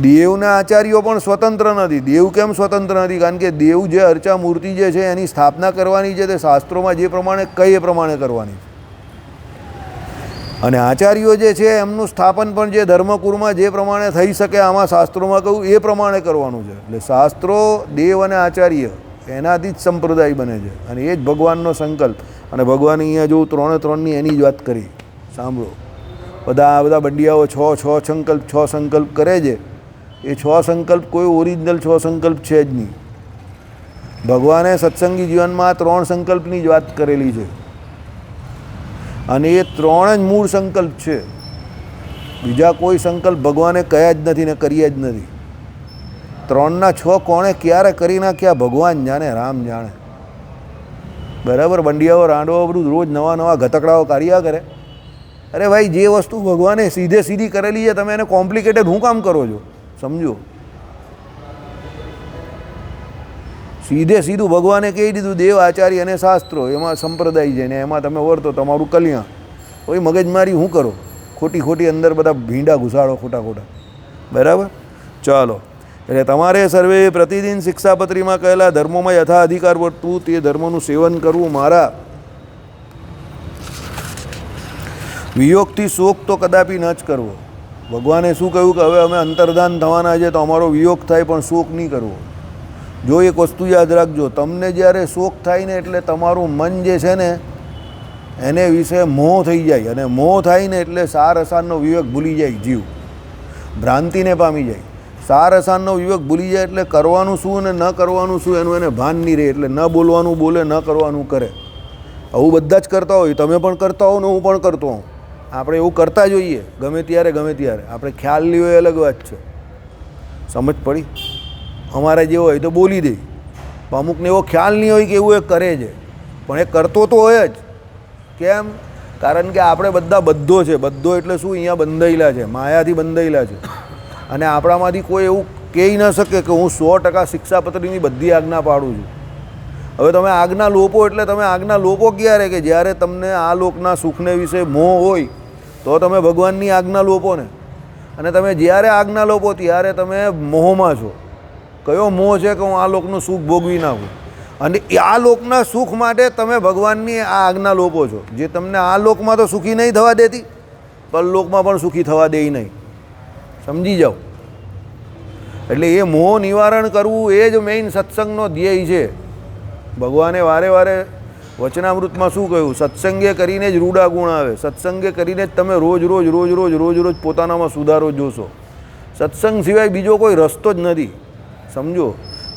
દેવના આચાર્યો પણ સ્વતંત્ર નથી. દેવ કેમ સ્વતંત્ર નથી? કારણ કે દેવ જે અર્ચા મૂર્તિ જે છે એની સ્થાપના કરવાની છે તે શાસ્ત્રોમાં જે પ્રમાણે કહે એ પ્રમાણે કરવાની છે. અને આચાર્યો જે છે એમનું સ્થાપન પણ જે ધર્મકુળમાં જે પ્રમાણે થઈ શકે આમાં શાસ્ત્રોમાં કહ્યું એ પ્રમાણે કરવાનું છે. એટલે શાસ્ત્રો, દેવ અને આચાર્ય એનાથી જ સંપ્રદાય બને છે. અને એ જ ભગવાનનો સંકલ્પ. અને ભગવાન અહીંયા જો ત્રણની એની જ વાત કરી. સાંભળો, બધા બંડિયાઓ છ સંકલ્પ કરે છે. એ 6 સંકલ્પ કોઈ ઓરિજિનલ 6 સંકલ્પ છે જ નહીં. ભગવાને સત્સંગી જીવનમાં 3 સંકલ્પની જ વાત કરેલી છે. અને એ 3 જ મૂળ સંકલ્પ છે. બીજા કોઈ સંકલ્પ ભગવાને કહ્યા જ નથી ને કર્યા જ નથી. 3ના 6 કોણે ક્યારે કરી નાખ્યા ભગવાન જાણે, રામ જાણે. બરાબર. બંડિયાઓ રાંડવો બધું રોજ નવા ઘતકડાઓ કાર્યા કરે. અરે ભાઈ, જે વસ્તુ ભગવાને સીધી કરેલી છે તમે એને કોમ્પ્લિકેટેડ હું કામ કરો છો? સમજો. સીધું ભગવાને કહી દીધું દેવ આચાર્ય અને શાસ્ત્રો એમાં સંપ્રદાય છે ને એમાં તમે વર્તો તમારું કલ્યાણ. કોઈ મગજમારી શું કરો? ખોટી અંદર બધા ભીંડા ઘુસાડો ખોટા. બરાબર. ચાલો. એટલે તમારે સર્વે પ્રતિદિન શિક્ષાપત્રીમાં કહેલા ધર્મોમાં યથા અધિકાર વર્તવું, તે ધર્મનું સેવન કરવું. મારા વિયોગથી શોક તો કદાપી ન જ કરવો. ભગવાને શું કહ્યું કે હવે અમે અંતર્ધાન થવાના છે તો અમારો વિયોગ થાય પણ શોક નહીં કરવો. જો એક વસ્તુ યાદ રાખજો, તમને જ્યારે શોક થાય ને એટલે તમારું મન જે છે ને એને વિશે મોહ થઈ જાય. અને મોહ થાય ને એટલે સાર અસારનો વિવેક ભૂલી જાય જીવ, ભ્રાંતિને પામી જાય. સાર અસારનો વિવેક ભૂલી જાય એટલે કરવાનું શું ને ન કરવાનું શું એનું એને ભાન નહીં રહે. એટલે ન બોલવાનું બોલે, ન કરવાનું કરે. આવું બધા જ કરતા હોય. તમે પણ કરતા હો ને હું પણ કરતો હોઉં. આપણે એવું કરતા જોઈએ ગમે ત્યારે. આપણે ખ્યાલ નહીં હોય અલગ વાત છે. સમજ પડી? અમારે જેવો હોય તો બોલી દે. અમુકને એવો ખ્યાલ નહીં હોય કે એવું એ કરે છે, પણ એ કરતો તો હોય જ. કેમ? કારણ કે આપણે બધા બધો છે. બધો એટલે શું? અહીંયા બંધાયેલા છે, માયાથી બંધાયેલા છે. અને આપણામાંથી કોઈ એવું કહી ન શકે કે હું 100% શિક્ષાપત્રીની બધી આજ્ઞા પાડું છું. હવે તમે આજ્ઞા લોપો એટલે તમે આજ્ઞા લોપો ક્યારે? કે જ્યારે તમને આ લોકના સુખને વિશે મોહ હોય તો તમે ભગવાનની આજ્ઞા લોપો ને. અને તમે જ્યારે આજ્ઞા લોપો ત્યારે તમે મોહમાં છો. કયો મોહ છે? કે હું આ લોકનું સુખ ભોગવી નાખું. અને આ લોકના સુખ માટે તમે ભગવાનની આ આજ્ઞા લોપો છો, જે તમને આ લોકમાં તો સુખી નહીં થવા દેતી, પરલોકમાં પણ સુખી થવા દે નહીં. સમજી જાઓ. એટલે એ મોહ નિવારણ કરવું એ જ મેઇન સત્સંગનો ધ્યેય છે. ભગવાને વારે વચનામૃતમાં શું કહ્યું? સત્સંગે કરીને જ રૂડા ગુણ આવે. સત્સંગે કરીને જ તમે રોજ પોતાનામાં સુધારો જોશો. સત્સંગ સિવાય બીજો કોઈ રસ્તો જ નથી. સમજો.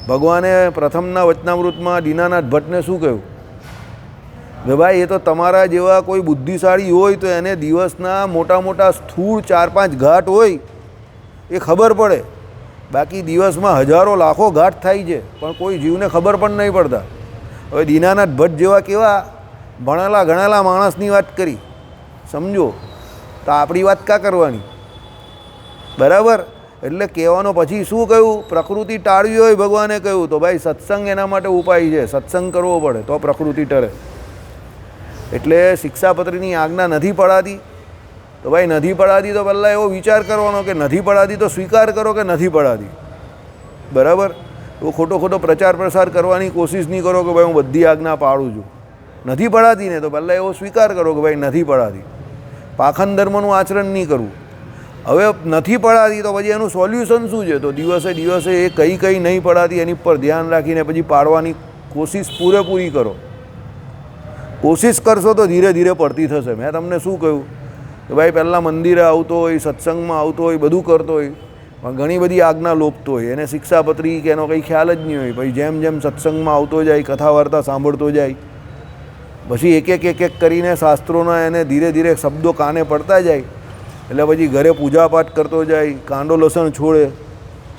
ભગવાને પ્રથમના વચનામૃતમાં દીનાનાથ ભટ્ટને શું કહ્યું? કે ભાઈ, એ તો તમારા જેવા કોઈ બુદ્ધિશાળી હોય તો એને દિવસના મોટા સ્થૂળ 4-5 ઘાટ હોય એ ખબર પડે. બાકી દિવસમાં હજારો લાખો ઘાટ થાય છે પણ કોઈ જીવને ખબર પણ નહીં પડતા. હવે દીનાનાથ ભટ્ટ જેવા કેવા ભણેલા ગણેલા માણસની વાત કરી, સમજો, તો આપણી વાત કાં કરવાની? બરાબર. એટલે કહેવાનો પછી શું કહ્યું? પ્રકૃતિ ટાળવી હોય ભગવાને કહ્યું તો ભાઈ સત્સંગ એના માટે ઉપાય છે, સત્સંગ કરવો પડે તો પ્રકૃતિ ટળે. એટલે શિક્ષાપત્રીની આજ્ઞા નથી પડાતી તો ભાઈ નથી પડાતી તો પહેલાં એવો વિચાર કરવાનો કે નથી પડાતી તો સ્વીકાર કરો કે નથી પડાતી. બરાબર. તો ખોટો પ્રચાર પ્રસાર કરવાની કોશિશ નહીં કરો કે ભાઈ હું બધી આજ્ઞા પાળું છું. નથી પડાતી ને તો પહેલાં એવો સ્વીકાર કરો કે ભાઈ નથી પડાતી. પાખંડ ધર્મનું આચરણ નહીં કરવું. હવે નથી પડાતી તો પછી એનું સોલ્યુશન શું છે? તો દિવસે દિવસે એ કઈ નહીં પડાતી એની પર ધ્યાન રાખીને પછી પાડવાની કોશિશ પૂરેપૂરી કરો. કોશિશ કરશો તો ધીરે ધીરે પડતી થશે. મેં તમને શું કહ્યું કે ભાઈ પહેલાં મંદિરે આવતો હોય, સત્સંગમાં આવતો હોય, બધું કરતો હોય, પણ ઘણી બધી આજ્ઞા લોપતો હોય, એને શિક્ષાપત્રી કે એનો કંઈ ખ્યાલ જ નહીં હોય. પછી જેમ જેમ સત્સંગમાં આવતો જાય, કથા વાર્તા સાંભળતો જાય, પછી એક કરીને શાસ્ત્રોના એને ધીરે ધીરે શબ્દો કાને પડતા જાય, એટલે પછી ઘરે પૂજાપાઠ કરતો જાય, કાંડો લસણ છોડે,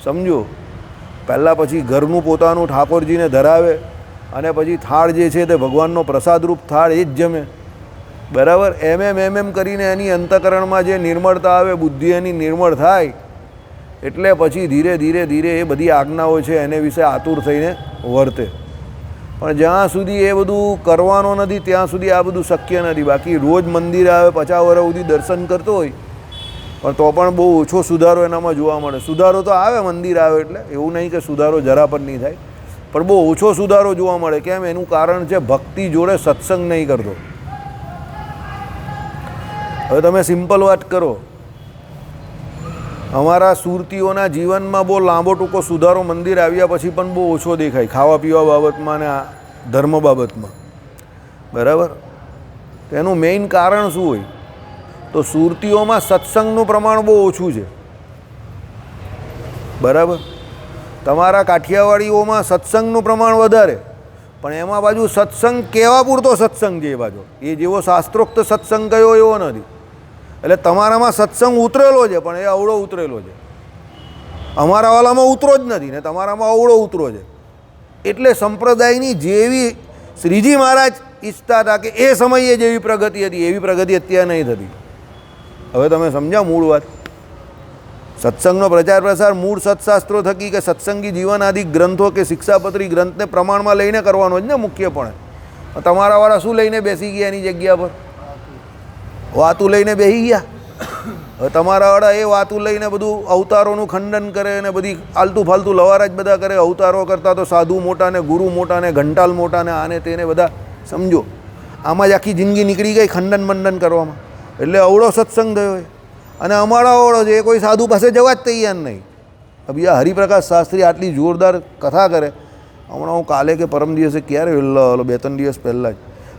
સમજો. પહેલાં પછી ઘરનું પોતાનું ઠાકોરજીને ધરાવે અને પછી થાળ જે છે તે ભગવાનનો પ્રસાદરૂપ થાળ એ જ જમે. બરાબર. એમ કરીને એની અંતઃકરણમાં જે નિર્મળતા આવે, બુદ્ધિ એની નિર્મળ થાય, એટલે પછી ધીરે ધીરે એ બધી આજ્ઞાઓ છે એને વિશે આતુર થઈને વર્તે. પણ જ્યાં સુધી એ બધું કરવાનો નથી ત્યાં સુધી આ બધું શક્ય નથી. બાકી રોજ મંદિર આવે, 50 વર્ષ સુધી દર્શન કરતો હોય, પણ તો પણ બહુ ઓછો સુધારો એનામાં જોવા મળે. સુધારો તો આવે મંદિર આવે એટલે, એવું નહીં કે સુધારો જરા પણ નહીં થાય, પણ બહુ ઓછો સુધારો જોવા મળે. કેમ? એનું કારણ છે ભક્તિ જોડે સત્સંગ નહીં કરતો. હવે તમે સિમ્પલ વાત કરો, અમારા સુરતીઓના જીવનમાં બહુ લાંબો ટૂંકો સુધારો મંદિર આવ્યા પછી પણ બહુ ઓછો દેખાય, ખાવા પીવા બાબતમાં ને આ ધર્મ બાબતમાં. બરાબર. તેનું મેઇન કારણ શું હોય? તો સુરતીઓમાં સત્સંગનું પ્રમાણ બહુ ઓછું છે. બરાબર. તમારા કાઠિયાવાડીઓમાં સત્સંગનું પ્રમાણ વધારે, પણ એમાં બાજુ સત્સંગ કહેવા પૂરતો સત્સંગ છે. એ બાજુ એ જેવો શાસ્ત્રોક્ત સત્સંગ કયો એવો નથી. એટલે તમારામાં સત્સંગ ઉતરેલો છે પણ એ અવળો ઉતરેલો છે. અમારા વાલામાં ઉતરો જ નથી ને તમારામાં અવળો ઉતરો છે. એટલે સંપ્રદાયની જેવી શ્રીજી મહારાજ ઈચ્છતા હતા કે એ સમયે જેવી પ્રગતિ હતી એવી પ્રગતિ અત્યારે નહીં થતી. હવે તમે સમજ્યા મૂળ વાત? સત્સંગનો પ્રચાર પ્રસાર મૂળ સત્શાસ્ત્રો થકી કે સત્સંગી જીવન આદિ ગ્રંથો કે શિક્ષાપત્રી ગ્રંથને પ્રમાણમાં લઈને કરવાનો જ ને મુખ્યપણે. તમારાવાળા શું લઈને બેસી ગયા એની જગ્યા પર? વાતું લઈને બેસી ગયા. હવે તમારાવાળા એ વાતું લઈને બધું અવતારોનું ખંડન કરે ને બધી આલતું ફાલતું લવારા જ બધા કરે. અવતારો કરતાં તો સાધુ મોટા ને ગુરુ મોટા ને ઘંટાલ મોટા ને આને તેને બધા, સમજો. આમાં જ આખી જિંદગી નીકળી ગઈ ખંડન મંડન કરવામાં. એટલે અવળો સત્સંગ થયો હોય. અને અમારો અવળો છે એ કોઈ સાધુ પાસે જવા જ તૈયાર નહીં. બીજા હરિપ્રકાશ શાસ્ત્રી આટલી જોરદાર કથા કરે. હમણાં હું કાલે કે પરમ દિવસે ક્યારે વહેલો 2-3 દિવસ પહેલાં જ,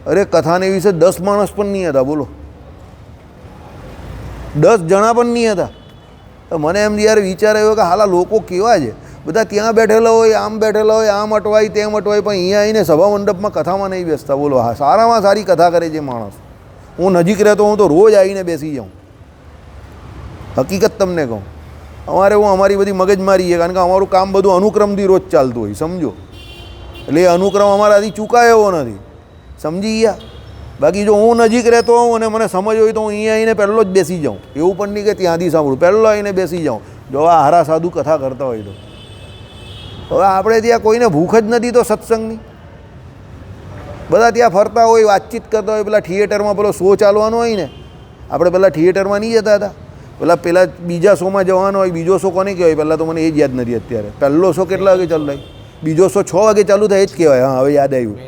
અરે કથાને વિશે 10 માણસ પણ નહીં હતા. બોલો, 10 જણા પણ નહીં હતા. તો મને એમ જ્યારે વિચાર આવ્યો કે હાલા લોકો કેવા છે, બધા ત્યાં બેઠેલા હોય, આમ બેઠેલા હોય, આમ અટવાય તેમ અટવાય, પણ અહીંયા આવીને સભા મંડપમાં કથામાં નહીં બેસતા. બોલો, હા, સારામાં સારી કથા કરે છે માણસ. હું નજીક રહેતો હું તો રોજ આવીને બેસી જાઉં. હકીકત તમને કહું, અમારી બધી મગજમારી છે, કારણ કે અમારું કામ બધું અનુક્રમથી રોજ ચાલતું હોય, સમજો. એટલે એ અનુક્રમ અમારાથી ચૂકાયો નથી, સમજી ગયા? બાકી જો હું નજીક રહેતો હોઉં અને મને સમજ હોય તો હું અહીંયા આવીને પહેલો જ બેસી જાઉં. એવું પણ નહીં કે ત્યાંથી સાંભળું, પહેલો આવીને બેસી જાઉં જો આ હારા સાધુ કથા કરતા હોય તો. હવે આપણે ત્યાં કોઈને ભૂખ જ નથી તો સત્સંગની. બધા ત્યાં ફરતા હોય, વાતચીત કરતા હોય. પેલા થિયેટરમાં પેલો શો ચાલવાનો હોય ને, આપણે પહેલાં થિયેટરમાં નહીં જતા હતા. પેલા બીજા શોમાં જવાનો હોય. બીજો શો કોને કહેવાય? પહેલાં તો મને એ જ યાદ નથી અત્યારે. પહેલો શો કેટલા વાગે ચાલુ થાય? બીજો શો 6 વાગે ચાલુ થાય, એ જ કહેવાય. હા, હવે યાદ આવ્યું.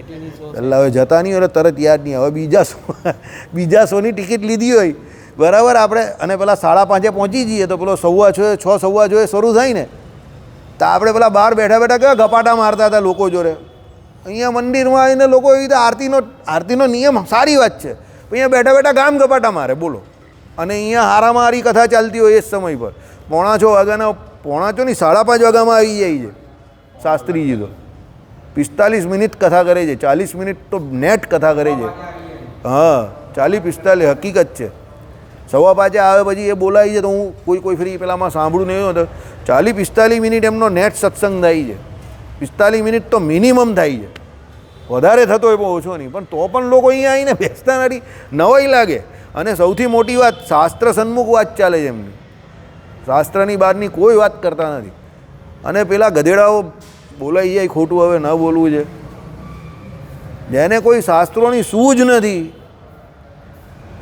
પહેલાં હવે જતા નહીં એટલે તરત યાદ નહીં. હવે બીજા શોની ટિકિટ લીધી હોય, બરાબર, આપણે, અને પેલા 5:30 પહોંચી જઈએ તો પેલો 6:15 શરૂ થાય ને, તો આપણે પેલા બહાર બેઠા બેઠા કેવા ગપાટા મારતા હતા લોકો જોડે. અહીંયા મંદિરમાં આવીને લોકો એવી રીતે આરતીનો નિયમ સારી વાત છે, અહીંયા બેઠા બેઠા ગામ ગપાટા મારે. બોલો. અને અહીંયા હારામાં હારી કથા ચાલતી હોય એ જ સમય પર 5:30 વાગ્યાના 5:30 વાગ્યામાં આવી જાય છે શાસ્ત્રીજી. તો 45 મિનિટ કથા કરે છે, 40 મિનિટ તો નેટ કથા કરે છે. હા, 40-45 હકીકત છે. 5:15 આવે પછી એ બોલાય છે તો હું કોઈ ફ્રી પેલામાં સાંભળું નહીં તો 40-45 મિનિટ એમનો નેટ સત્સંગ થાય છે. 45 મિનિટ તો મિનિમમ થાય છે. વધારે થતો હોય પણ ઓછો નહીં, પણ તો પણ લોકો અહીંયા આવીને બેસતા નથી, નવાઈ લાગે. અને સૌથી મોટી વાત, શાસ્ત્ર સન્મુખ વાત ચાલે છે એમની, શાસ્ત્રની બહારની કોઈ વાત કરતા નથી. અને પેલા ગધેડાઓ બોલાઈ જાય ખોટું, હવે ન બોલવું છે, જેને કોઈ શાસ્ત્રોની સૂઝ નથી,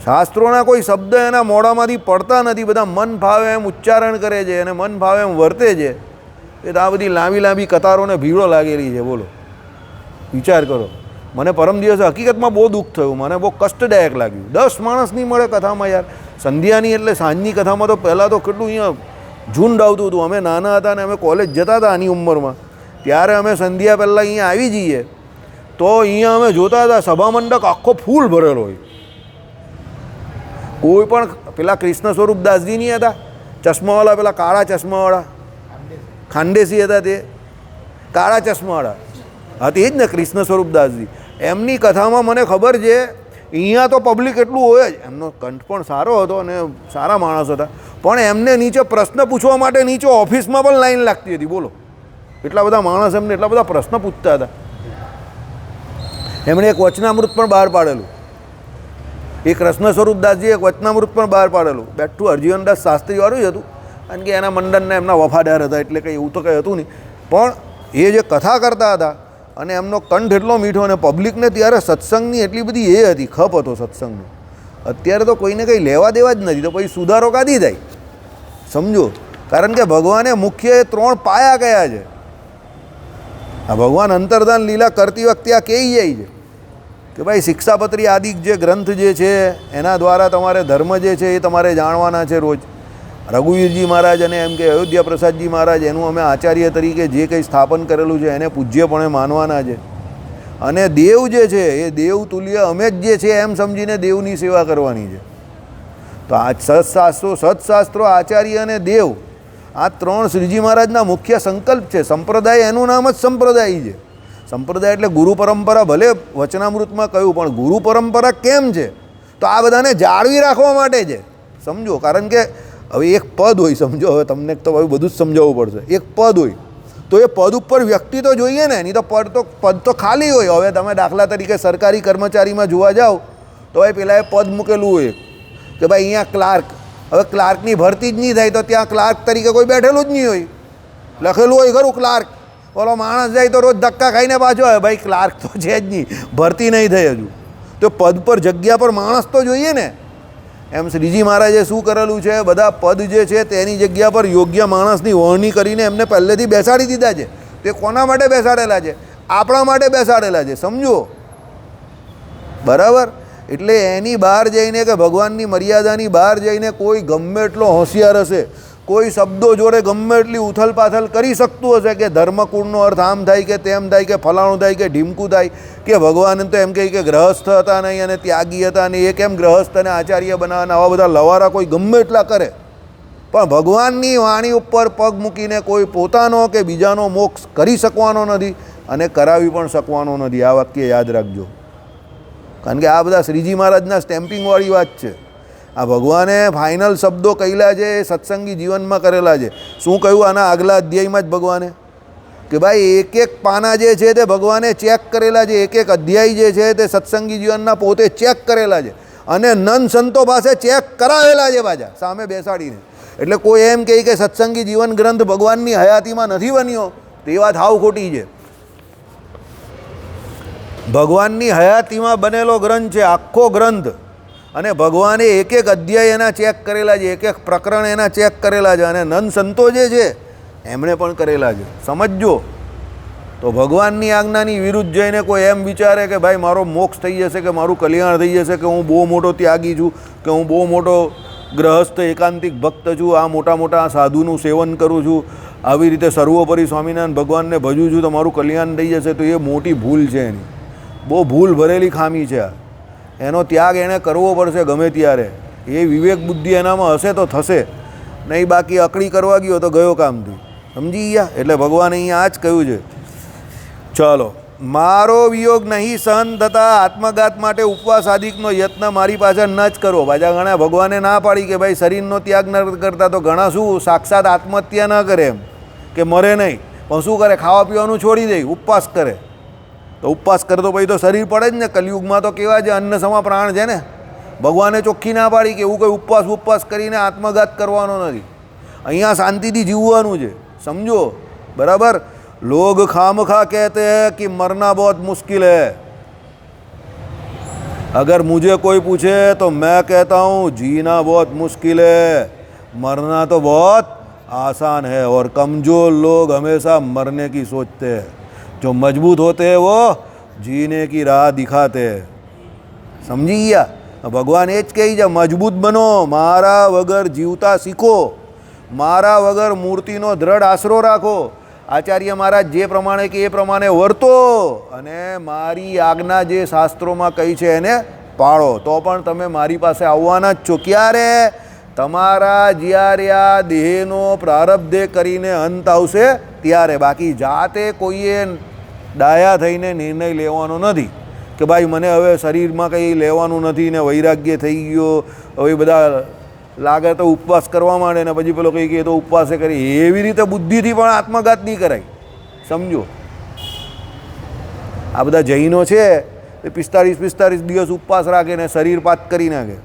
શાસ્ત્રોના કોઈ શબ્દ એના મોઢામાંથી પડતા નથી, બધા મન ફાવે એમ ઉચ્ચારણ કરે છે અને મન ફાવે એમ વર્તે છે. એ તો આ બધી લાંબી લાંબી કતારોને ભીડો લાગેલી છે. બોલો, વિચાર કરો. મને પરમ દિવસે હકીકતમાં બહુ દુઃખ થયું, મને બહુ કષ્ટદાયક લાગ્યું. 10 માણસ નહીં મળે કથામાં યાર. સંધ્યાની એટલે સાંજની કથામાં તો પહેલાં તો કેટલું અહીંયા ઝુંડ આવતું હતું. અમે નાના હતા ને અમે કોલેજ જતા હતા આની ઉંમરમાં, ત્યારે અમે સંધ્યા પહેલાં અહીંયા આવી જઈએ તો અહીંયા અમે જોતા હતા સભામંડપ આખો ફૂલ ભરેલો હોય. કોઈ પણ પેલા કૃષ્ણ સ્વરૂપદાસજી નહીં હતા ચશ્માવાળા, પેલા કાળા ચશ્માવાળા ખાંડેસી હતા, તે કાળા ચશ્માવાળા હા, તે જ ને કૃષ્ણ સ્વરૂપદાસજી. એમની કથામાં મને ખબર છે અહીંયા તો પબ્લિક એટલું હોય જ, એમનો કંઠ પણ સારો હતો અને સારા માણસ હતા, પણ એમને નીચે પ્રશ્ન પૂછવા માટે નીચે ઓફિસમાં પણ લાઈન લાગતી હતી. બોલો, એટલા બધા માણસ એમને એટલા બધા પ્રશ્ન પૂછતા હતા. એમણે એક વચનામૃત પણ બહાર પાડેલું, એ કૃષ્ણ સ્વરૂપદાસજી એક વચનામૃત પણ બહાર પાડેલું. બેઠું હરજીવનદાસ શાસ્ત્રીવાળું જ હતું, કારણ કે એના મંડળના એમના વફાદાર હતા, એટલે કંઈ એવું તો કંઈ હતું નહીં. પણ એ જે કથા કરતા હતા અને એમનો કંઠ એટલો મીઠો, અને પબ્લિકને ત્યારે સત્સંગની એટલી બધી એ હતી, ખપ હતો સત્સંગનો. અત્યારે તો કોઈને કંઈ લેવા દેવા જ નથી, તો પછી સુધારો કાઢી જાય, સમજો. કારણ કે ભગવાને મુખ્ય 3 પાયા કયા છે. આ ભગવાન અંતર્ધાન લીલા કરતી વખતે આ કહી જાય છે કે ભાઈ શિક્ષાપત્રી આદિ જે ગ્રંથ જે છે એના દ્વારા તમારે ધર્મ જે છે એ તમારે જાણવાના છે રોજ. રઘુવીરજી મહારાજ અને એમ કે અયોધ્યા પ્રસાદજી મહારાજ, એનું અમે આચાર્ય તરીકે જે કંઈ સ્થાપન કરેલું છે એને પૂજ્યપણે માનવાના છે. અને દેવ જે છે એ દેવ તુલ્ય અમે જ જે છે એમ સમજીને દેવની સેવા કરવાની છે. તો આ સત્શાસ્ત્રો આચાર્ય અને દેવ, આ 3 શ્રીજી મહારાજના મુખ્ય સંકલ્પ છે. સંપ્રદાય એનું નામ જ સંપ્રદાય છે. સંપ્રદાય એટલે ગુરુ પરંપરા, ભલે વચનામૃતમાં કહ્યું, પણ ગુરુ પરંપરા કેમ છે? તો આ બધાને જાળવી રાખવા માટે છે, સમજો. કારણ કે હવે એક પદ હોય, સમજો, હવે તમને તો હવે બધું જ સમજાવવું પડશે. એક પદ હોય તો એ પદ ઉપર વ્યક્તિ તો જોઈએ ને, નહીં તો પદ તો ખાલી હોય. હવે તમે દાખલા તરીકે સરકારી કર્મચારીમાં જોવા જાઓ તો ભાઈ પેલા એ પદ મૂકેલું હોય કે ભાઈ અહીંયા ક્લાર્ક, હવે ક્લાર્કની ભરતી જ નહીં થાય તો ત્યાં ક્લાર્ક તરીકે કોઈ બેઠેલું જ નહીં હોય, લખેલું હોય ખરું ક્લાર્ક. બોલો, માણસ જાય તો રોજ ધક્કા ખાઈને પાછો આવે, ભાઈ ક્લાર્ક તો છે જ નહીં, ભરતી નહીં થઈ હજુ. તો પદ પર, જગ્યા પર માણસ તો જોઈએ ને. એમ શ્રીજી મહારાજે શું કરેલું છે, બધા પદ જે છે તેની જગ્યા પર યોગ્ય માણસની વરણી કરીને એમને પહેલેથી બેસાડી દીધા છે. તે કોના માટે બેસાડેલા છે? આપણા માટે બેસાડેલા છે, સમજો, બરાબર. એટલે એની બહાર જઈને કે ભગવાનની મર્યાદાની બહાર જઈને કોઈ ગમે એટલો હોશિયાર હશે, કોઈ શબ્દો જોડે ગમે એટલી ઉથલ પાથલ કરી શકતું હશે કે ધર્મકુળનો અર્થ આમ થાય કે તેમ થાય કે ફલાણું થાય કે ઢીમકું થાય, કે ભગવાન તો એમ કહે કે ગ્રહસ્થ હતા નહીં અને ત્યાગી હતા ને એ કેમ ગ્રહસ્થ અને આચાર્ય બનાવવાના, આવા બધા લવારા કોઈ ગમે એટલા કરે, પણ ભગવાનની વાણી ઉપર પગ મૂકીને કોઈ પોતાનો કે બીજાનો મોક્ષ કરી શકવાનો નથી અને કરાવી પણ શકવાનો નથી. આ વાક્ય યાદ રાખજો, કારણ કે આ બધા શ્રીજી મહારાજના સ્ટેમ્પિંગવાળી વાત છે. આ ભગવાને ફાઇનલ શબ્દો કહેલા છે એ સત્સંગી જીવનમાં કરેલા છે. શું કહ્યું આના આગલા અધ્યાયમાં જ ભગવાને? કે ભાઈ એક એક પાના જે છે તે ભગવાને ચેક કરેલા છે, એક એક અધ્યાય જે છે તે સત્સંગી જીવનના પોતે ચેક કરેલા છે અને નન સંતો પાસે ચેક કરાવેલા છે પાછા સામે બેસાડીને. એટલે કોઈ એમ કહે કે સત્સંગી જીવન ગ્રંથ ભગવાનની હયાતીમાં નથી બન્યો તો એ વાત હાવ ખોટી છે. ભગવાનની હયાતીમાં બનેલો ગ્રંથ છે આખો ગ્રંથ, અને ભગવાને એક એક અધ્યાય એના ચેક કરેલા છે, એક એક પ્રકરણ એના ચેક કરેલા છે, અને નન સંતો જે છે એમણે પણ કરેલા છે. સમજજો. તો ભગવાનની આજ્ઞાની વિરુદ્ધ જઈને કોઈ એમ વિચારે કે ભાઈ મારો મોક્ષ થઈ જશે, કે મારું કલ્યાણ થઈ જશે, કે હું બહુ મોટો ત્યાગી છું, કે હું બહુ મોટો ગ્રહસ્થ એકાંતિક ભક્ત છું, આ મોટા મોટા સાધુનું સેવન કરું છું, આવી રીતે સર્વોપરી સ્વામિનારાયણ ભગવાનને ભજું છું તો મારું કલ્યાણ થઈ જશે, તો એ મોટી ભૂલ છે. એની બહુ ભૂલ ભરેલી ખામી છે. એનો ત્યાગ એણે કરવો પડશે ગમે ત્યારે. એ વિવેક બુદ્ધિ એનામાં હશે તો થશે, નહીં બાકી અકડી કરવા ગયો તો ગયો કામથી. સમજી ગયા? એટલે ભગવાને અહીંયા આ જ કહ્યું છે. ચાલો, મારો વિયોગ નહીં સહન થતા આત્મઘાત માટે ઉપવાસ આદિકનો યત્ન મારી પાછળ ન જ કરો. પાછા ઘણા ભગવાને ના પાડી કે ભાઈ શરીરનો ત્યાગ ન કરતા, તો ઘણા શું સાક્ષાત આત્મહત્યા ન કરે એમ કે મરે નહીં, પણ શું કરે, ખાવા પીવાનું છોડી દે, ઉપવાસ કરે. તો ઉપવાસ કરે તો પછી તો શરીર પડે જ ને. કલિયુગમાં તો કેવા છે, અન્ન સમા પ્રાણ છે ને. ભગવાને ચોખ્ખી ના પાડી કે એવું કંઈ ઉપવાસ કરીને આત્મઘાત કરવાનો નથી. અહીંયા શાંતિથી જીવવાનું છે, સમજો. बराबर. लोग खामखा कहते हैं कि मरना बहुत मुश्किल है. अगर मुझे कोई पूछे तो मैं कहता हूँ जीना बहुत मुश्किल है, मरना तो बहुत आसान है. और कमज़ोर लोग हमेशा मरने की सोचते हैं, जो मजबूत होते हैं वो जीने की राह दिखाते हैं. समझी गया? भगवान એ જ કહે છે મજબૂત બનો, મારા વગર જીવતા શીખો, મારા વગર મૂર્તિનો દ્રઢ આશરો રાખો. આચાર્ય મહારાજ જે પ્રમાણે કે એ પ્રમાણે વર્તો અને મારી આજ્ઞા જે શાસ્ત્રોમાં કહી છે એને પાળો, તો પણ તમે મારી પાસે આવવાના જ છો. ક્યારે? તમારા જ્યારે આ દેહનો પ્રારબ્ધે કરીને અંત આવશે ત્યારે. બાકી જાતે કોઈએ ડાયા થઈને નિર્ણય લેવાનો નથી કે ભાઈ મને હવે શરીરમાં કંઈ લેવાનું નથી ને વૈરાગ્ય થઈ ગયો, હવે બધા લાગે તો ઉપવાસ કરવા માંડે ને પછી પેલો કંઈ કહે તો ઉપવાસે કરી. એવી રીતે બુદ્ધિથી પણ આત્મઘાત નહીં કરાય, સમજો. આ બધા જૈનો છે એ 45 દિવસ ઉપવાસ રાખે ને શરીર પાત કરી નાખે.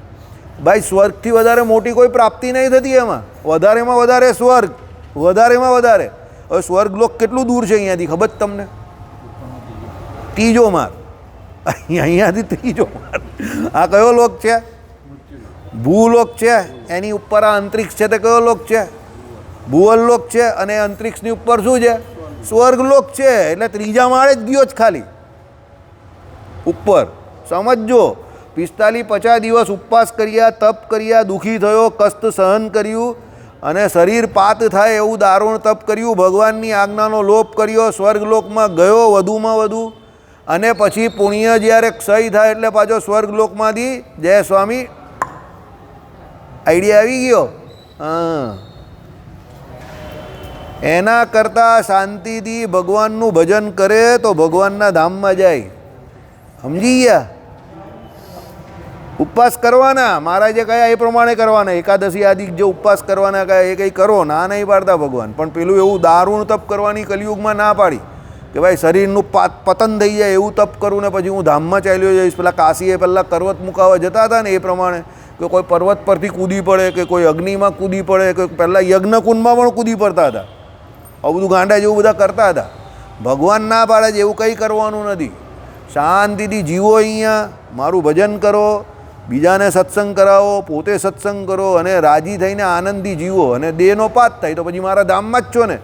ભાઈ સ્વર્ગથી વધારે મોટી કોઈ પ્રાપ્તિ નહીં થતી એમાં. વધારેમાં વધારે સ્વર્ગ, વધારેમાં વધારે. હવે સ્વર્ગલોક કેટલું દૂર છે અહીંયાથી ખબર જ તમને? ત્રીજો માર, અહીંયાથી ત્રીજો માર. આ કયો લોક છે? ભૂલોક છે. એની ઉપર આ અંતરિક્ષ છે તે કયો લોક છે? ભૂવલોક છે. અને અંતરિક્ષની ઉપર શું છે? સ્વર્ગલોક છે. એટલે ત્રીજા માળે જ ગયો જ ખાલી ઉપર. સમજો. 45-50 દિવસ ઉપવાસ કર્યા, તપ કર્યા, દુઃખી થયો, કષ્ટ સહન કર્યું અને શરીર પાત થાય એવું દારૂણ તપ કર્યું, ભગવાનની આજ્ઞાનો લોપ કર્યો, સ્વર્ગલોકમાં ગયો વધુમાં વધુ. અને પછી પુણ્ય જ્યારે ક્ષય થાય એટલે પાછો સ્વર્ગલોકમાંથી જય સ્વામી આઈડિયા આવી ગયો. હા, એના કરતાં શાંતિથી ભગવાનનું ભજન કરે તો ભગવાનના ધામમાં જાય. સમજી ગયા? ઉપવાસ કરવાના, મહારાજે કયા એ પ્રમાણે કરવાના. એકાદશી આદિ જે ઉપવાસ કરવાના કયા એ કંઈ કરો, ના નહીં પાડતા ભગવાન. પણ પેલું એવું દારૂણ તપ કરવાની કલિયુગમાં ના પાડી કે ભાઈ શરીરનું પતન થઈ જાય એવું તપ કરું ને પછી હું ધામમાં ચાલ્યો જઈશ. પેલા કાશીએ પહેલાં પર્વત મુકાવા જતા હતા ને એ પ્રમાણે કે કોઈ પર્વત પરથી કૂદી પડે કે કોઈ અગ્નિમાં કૂદી પડે કે પહેલાં યજ્ઞકુંડમાં પણ કૂદી પડતા હતા. આવું બધું ગાંડા જેવું બધા કરતા હતા. ભગવાન ના પાડે છે એવું કંઈ કરવાનું નથી. શાંતિથી જીવો, અહીંયા મારું ભજન કરો, બીજાને સત્સંગ કરાવો, પોતે સત્સંગ કરો અને રાજી થઈને આનંદથી જીવો. અને દેહનો પાત થાય તો પછી મારા ધામમાં જ છો ને.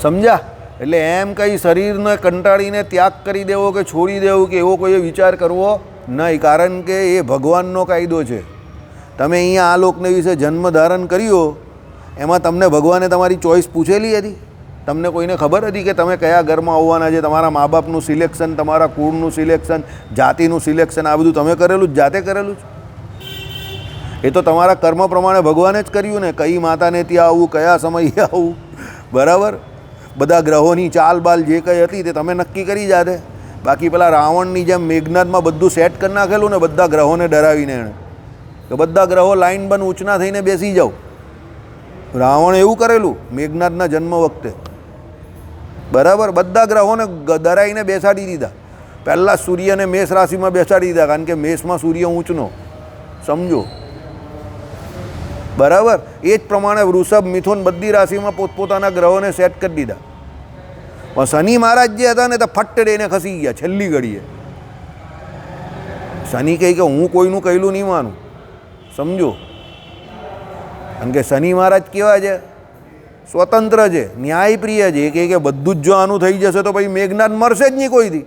સમજ્યા? એટલે એમ કંઈ શરીરને કંટાળીને ત્યાગ કરી દેવો કે છોડી દેવું કે એવો કોઈ વિચાર કરવો નહીં. કારણ કે એ ભગવાનનો કાયદો છે. તમે અહીંયા આ લોકને વિશે જન્મ ધારણ કર્યો, એમાં તમને ભગવાને તમારી ચોઈસ પૂછેલી હતી? તમને કોઈને ખબર હતી કે તમે કયા ઘરમાં આવવાના છે? તમારા મા બાપનું સિલેક્શન, તમારા કુળનું સિલેક્શન, જાતિનું સિલેક્શન, આ બધું તમે કરેલું જ, જાતે કરેલું જ. એ તો તમારા કર્મ પ્રમાણે ભગવાને જ કર્યું ને. કઈ માતાને ત્યાં આવવું, કયા સમયે આવવું, બરાબર? બધા ગ્રહોની ચાલ બાલ જે કંઈ હતી તે તમે નક્કી કરી જાતે. બાકી પેલા રાવણની જેમ મેઘનાથમાં બધું સેટ કરી નાખેલું ને બધા ગ્રહોને ડરાવીને એણે કે બધા ગ્રહો લાઈન બન ઊંચના થઈને બેસી જાઓ. રાવણ એવું કરેલું મેઘનાથના જન્મ વખતે, બરાબર? બધા ગ્રહોને ડરાવીને બેસાડી દીધા. પહેલાં સૂર્યને મેષ રાશિમાં બેસાડી દીધા કારણ કે મેષમાં સૂર્ય ઊંચનો, સમજો, બરાબર? એ જ પ્રમાણે વૃષભ, મિથુન બધી રાશિમાં પોતપોતાના ગ્રહોને સેટ કરી દીધા. પણ શનિ મહારાજ જે હતા ને તો ફટ્ટ દઈને ખસી ગયા છેલ્લી ઘડીએ. શનિ કહે કે હું કોઈનું કહેલું નહીં માનું, સમજો. કારણ કે શનિ મહારાજ કેવા છે? સ્વતંત્ર છે, ન્યાયપ્રિય છે. એ કહે કે બધું જ જો આનું થઈ જશે તો પછી મેઘનાથ મરશે જ નહીં કોઈથી.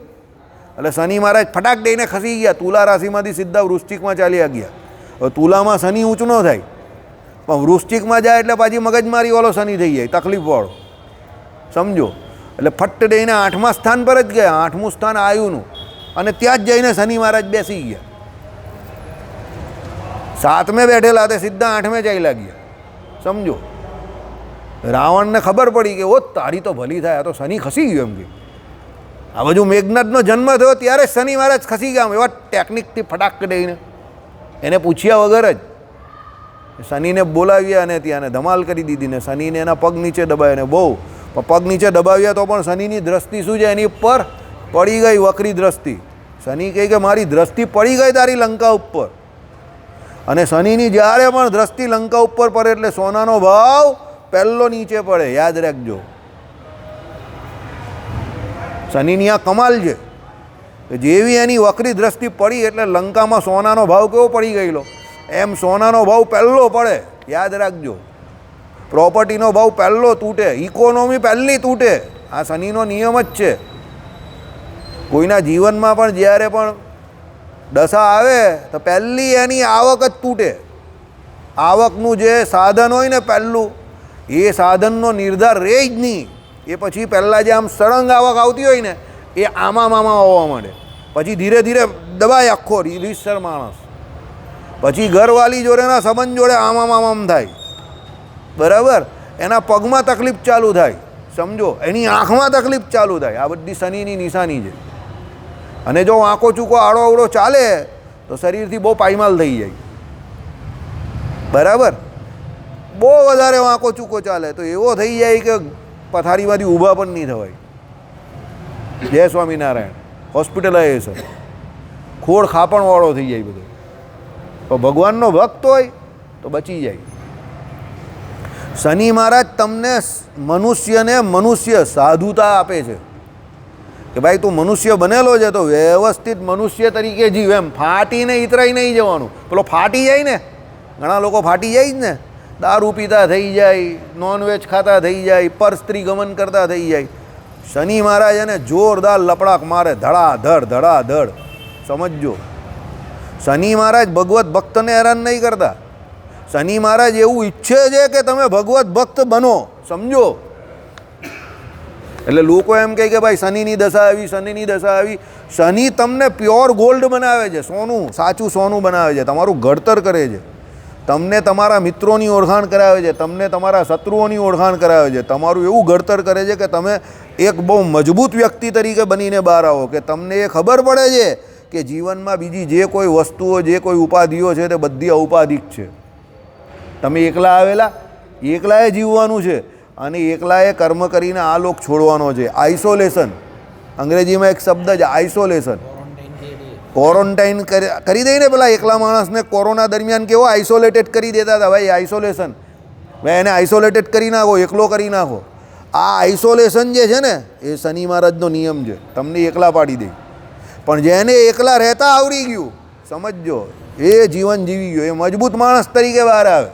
એટલે શનિ મહારાજ ફટાક દઈને ખસી ગયા. તુલા રાશિમાંથી સીધા વૃશ્ચિકમાં ચાલ્યા ગયા. હવે તુલામાં શનિ ઊંચનો થાય પણ વૃશ્ચિકમાં જાય એટલે પાછી મગજમારી વાળો શનિ થઈ જાય, તકલીફવાળો, સમજો. એટલે ફટ્ટ દઈને 8મા સ્થાન પર જ ગયા, 8મું સ્થાન આયુનું. અને ત્યાં જ જઈને શનિ મહારાજ બેસી ગયા. 7મે બેઠેલા તે સીધા 8મે ચાલ્યા ગયા, સમજો. રાવણને ખબર પડી કે ઓ તારી તો ભલી થાય, આ તો શનિ ખસી ગયો. એમ કે આ બાજુ મેઘનાથનો જન્મ થયો ત્યારે શનિ મહારાજ ખસી ગયા એવા ટેકનિકથી ફટાક દઈને, એને પૂછ્યા વગર જ. શનિને બોલાવ્યા અને ત્યાં ધમાલ કરી દીધી ને શનિને એના પગ નીચે દબાય ને બહુ પગ નીચે દબાવ્યા તો પણ શનિની દ્રષ્ટિ શું છે એની ઉપર પડી ગઈ, વક્રી દ્રષ્ટિ. શનિ કહે કે મારી દ્રષ્ટિ પડી ગઈ તારી લંકા ઉપર. અને શનિની જ્યારે પણ દ્રષ્ટિ લંકા ઉપર પડે એટલે સોનાનો ભાવ પહેલો નીચે પડે, યાદ રાખજો. શનિની આ કમાલ છે કે જેવી એની વક્રી દ્રષ્ટિ પડી એટલે લંકામાં સોનાનો ભાવ કેવો પડી ગયેલો, એમ સોનાનો ભાવ પહેલો પડે, યાદ રાખજો. પ્રોપર્ટીનો ભાવ પહેલો તૂટે, ઇકોનોમી પહેલી તૂટે. આ શનિનો નિયમ જ છે. કોઈના જીવનમાં પણ જ્યારે પણ દશા આવે તો પહેલી એની આવક જ તૂટે. આવકનું જે સાધન હોય ને પહેલું, એ સાધનનો નિર્ધાર રહે જ નહીં. એ પછી પહેલાં જે આમ સળંગ આવક આવતી હોય ને એ આમાં આવવા માંડે, પછી ધીરે ધીરે દબાય આખો રીતસર માણસ, પછી ઘરવાળી જોડેના સંબંધ જોડે આમ થાય, બરાબર. એના પગમાં તકલીફ ચાલુ થાય, સમજો, એની આંખમાં તકલીફ ચાલુ થાય. આ બધી શનિની નિશાની છે. અને જો આંખો ચૂકો આડો અવડો ચાલે તો શરીરથી બહુ પાયમાલ થઈ જાય, બરાબર. બહુ વધારે આંખો ચૂકો ચાલે તો એવો થઈ જાય કે પથારીમાંથી ઊભા પણ નહીં થવાય. જય સ્વામિનારાયણ. હોસ્પિટલાઇઝેશન, ખોડ ખાપણવાળો થઈ જાય બધો. તો ભગવાનનો ભક્ત હોય તો બચી જાય. શનિ મહારાજ તમને મનુષ્યને મનુષ્ય સાધુતા આપે છે કે ભાઈ તું મનુષ્ય બનેલો છે તો વ્યવસ્થિત મનુષ્ય તરીકે જીવ. એમ ફાટીને ઈતરાઈ નહીં જવાનું. પેલો ફાટી જાય ને, ઘણા લોકો ફાટી જાય જ ને, દારૂ પીતા થઈ જાય, નોનવેજ ખાતા થઈ જાય, પર સ્ત્રી ગમન કરતા થઈ જાય. શનિ મહારાજ એને જોરદાર લપડાક મારે, ધડાધડ. સમજજો, શનિ મહારાજ ભગવત ભક્તને હેરાન નહીં કરતા. શનિ મહારાજ એવું ઈચ્છે છે કે તમે ભગવત ભક્ત બનો, સમજો. એટલે લોકો એમ કહે કે ભાઈ શનિની દશા આવી, શનિની દશા આવી. શનિ તમને પ્યોર ગોલ્ડ બનાવે છે, સોનું, સાચું સોનું બનાવે છે, તમારું ઘડતર કરે છે, તમને તમારા મિત્રોની ઓળખાણ કરાવે છે, તમને તમારા શત્રુઓની ઓળખાણ કરાવે છે, તમારું એવું ઘડતર કરે છે કે તમે એક બહુ મજબૂત વ્યક્તિ તરીકે બનીને બહાર આવો, કે તમને એ ખબર પડે છે કે જીવનમાં બીજી જે કોઈ વસ્તુઓ, જે કોઈ ઉપાધિઓ છે તે બધી ઔપાધિક છે. તમે એકલા આવેલા, એકલાએ જીવવાનું છે અને એકલાએ કર્મ કરીને આ લોક છોડવાનો છે. આઇસોલેશન, અંગ્રેજીમાં એક શબ્દ છે આઇસોલેશન. ક્વોરન્ટાઇન કરી દઈને પેલા એકલા માણસને કોરોના દરમિયાન કેવો આઇસોલેટેડ કરી દેતા હતા. ભાઈ આઇસોલેશન, ભાઈ એને આઇસોલેટેડ કરી નાખો, એકલો કરી નાખો. આ આઇસોલેશન જે છે ને એ શનિ મહારાજનો નિયમ છે, તમને એકલા પાડી દે. પણ જેને એકલા રહેતા આવડી ગયું, સમજજો, એ જીવન જીવી ગયો, એ મજબૂત માણસ તરીકે બહાર આવે.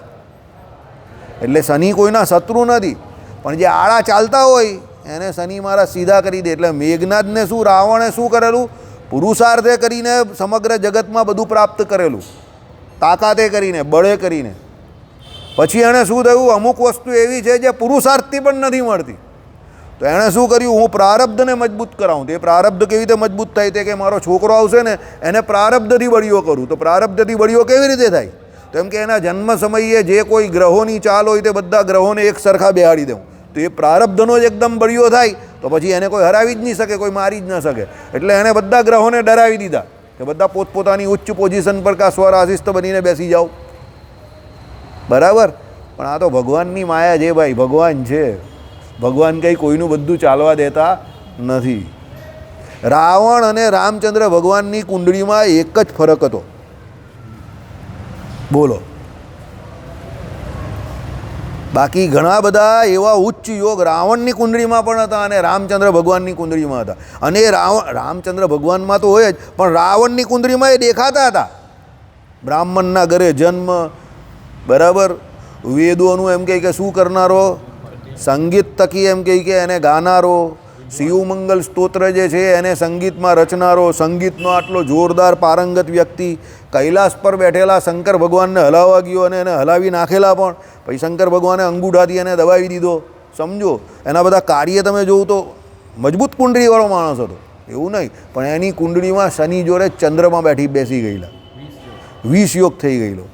એટલે શનિ કોઈના શત્રુ નથી, પણ જે આળા ચાલતા હોય એને શનિ મહારાજ સીધા કરી દે. એટલે મેઘનાદને શું, રાવણે શું કરેલું, પુરુષાર્થે કરીને સમગ્ર જગતમાં બધું પ્રાપ્ત કરેલું, તાકાતે કરીને, બળે કરીને. પછી એણે શું થયું, અમુક વસ્તુ એવી છે જે પુરુષાર્થથી પણ નથી મળતી, તો એણે શું કર્યું, હું પ્રારબ્ધને મજબૂત કરાવું. તો એ પ્રારબ્ધ કેવી રીતે મજબૂત થાય, તે કે મારો છોકરો આવશે ને એને પ્રારબ્ધથી બળીઓ કરું. તો પ્રારબ્ધથી બળીઓ કેવી રીતે થાય, તો એમ કે એના જન્મ સમયે જે કોઈ ગ્રહોની ચાલ હોય તે બધા ગ્રહોને એક સરખા બેહાડી દઉં. તો એ પ્રારબ્ધનો જ એકદમ બળીઓ થાય તો પછી એને કોઈ હરાવી જ નહીં શકે, કોઈ મારી જ ન શકે. એટલે એણે બધા ગ્રહોને ડરાવી દીધા કે બધા પોતપોતાની ઉચ્ચ પોઝિશન પર કા સ્વરાશિસ્ત બનીને બેસી જાઓ, બરાબર. પણ આ તો ભગવાનની માયા છે ભાઈ, ભગવાન છે. ભગવાન કંઈ કોઈનું બધું ચાલવા દેતા નથી. રાવણ અને રામચંદ્ર ભગવાનની કુંડળીમાં એક જ ફરક હતો, બોલો. બાકી ઘણા બધા એવા ઉચ્ચ યોગ રાવણની કુંડળીમાં પણ હતા અને રામચંદ્ર ભગવાનની કુંડળીમાં હતા. અને રામચંદ્ર ભગવાનમાં તો હોય જ, પણ રાવણની કુંડળીમાં એ દેખાતા હતા. બ્રાહ્મણના ઘરે જન્મ, બરાબર. વેદોનું એમ કહે કે શું કરનારો, સંગીત તકી એમ કહે કે એને ગાનારો, શિવમંગલ સ્તોત્ર જે છે એને સંગીતમાં રચનારો, સંગીતનો આટલો જોરદાર પારંગત વ્યક્તિ. કૈલાસ પર બેઠેલા શંકર ભગવાનને હલાવવા ગયો અને એને હલાવી નાખેલા, પણ પછી શંકર ભગવાને અંગૂઠાથી એને દબાવી દીધો, સમજો. એના બધા કાર્ય તમે જોવું તો મજબૂત કુંડળીવાળો માણસ હતો, એવું નહીં. પણ એની કુંડળીમાં શનિ જોડે ચંદ્રમાં બેસી ગયેલા, 20 યોગ થઈ ગયેલો.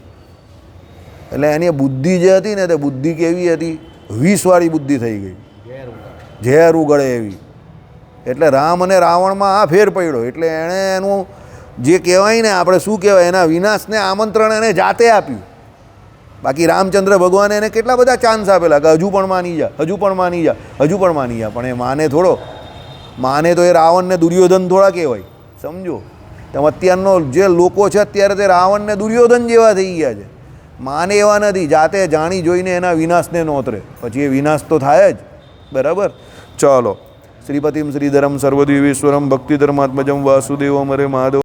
એટલે એની બુદ્ધિ જે હતી ને તે બુદ્ધિ કેવી હતી, 20વાળી બુદ્ધિ થઈ ગઈ, ઝેર ઉગળે એવી. એટલે રામ અને રાવણમાં આ ફેર પડ્યો. એટલે એણે એનું જે કહેવાય ને આપણે શું કહેવાય, એના વિનાશને આમંત્રણ એને જાતે આપ્યું. બાકી રામચંદ્ર ભગવાને એને કેટલા બધા ચાન્સ આપેલા કે હજુ પણ માની જા, હજુ પણ માની જા, હજુ પણ માની જા, પણ એ માને થોડો. માને તો એ રાવણ ને દુર્યોધન થોડા કહેવાય, સમજો તમે. અત્યારનો જે લોકો છે અત્યારે તે રાવણ ને દુર્યોધન જેવા થઈ ગયા છે. માને એવા નથી, જાતે જાણી જોઈને એના વિનાશને નોતરે, પછી એ વિનાશ તો થાય જ. બરાબર. ચાલો. શ્રીપતિમ શ્રીધરમ સર્વદ્વીવેશ્વરમ ભક્તિધર્માત્મજમ વાસુદેવમ હરે માધવ.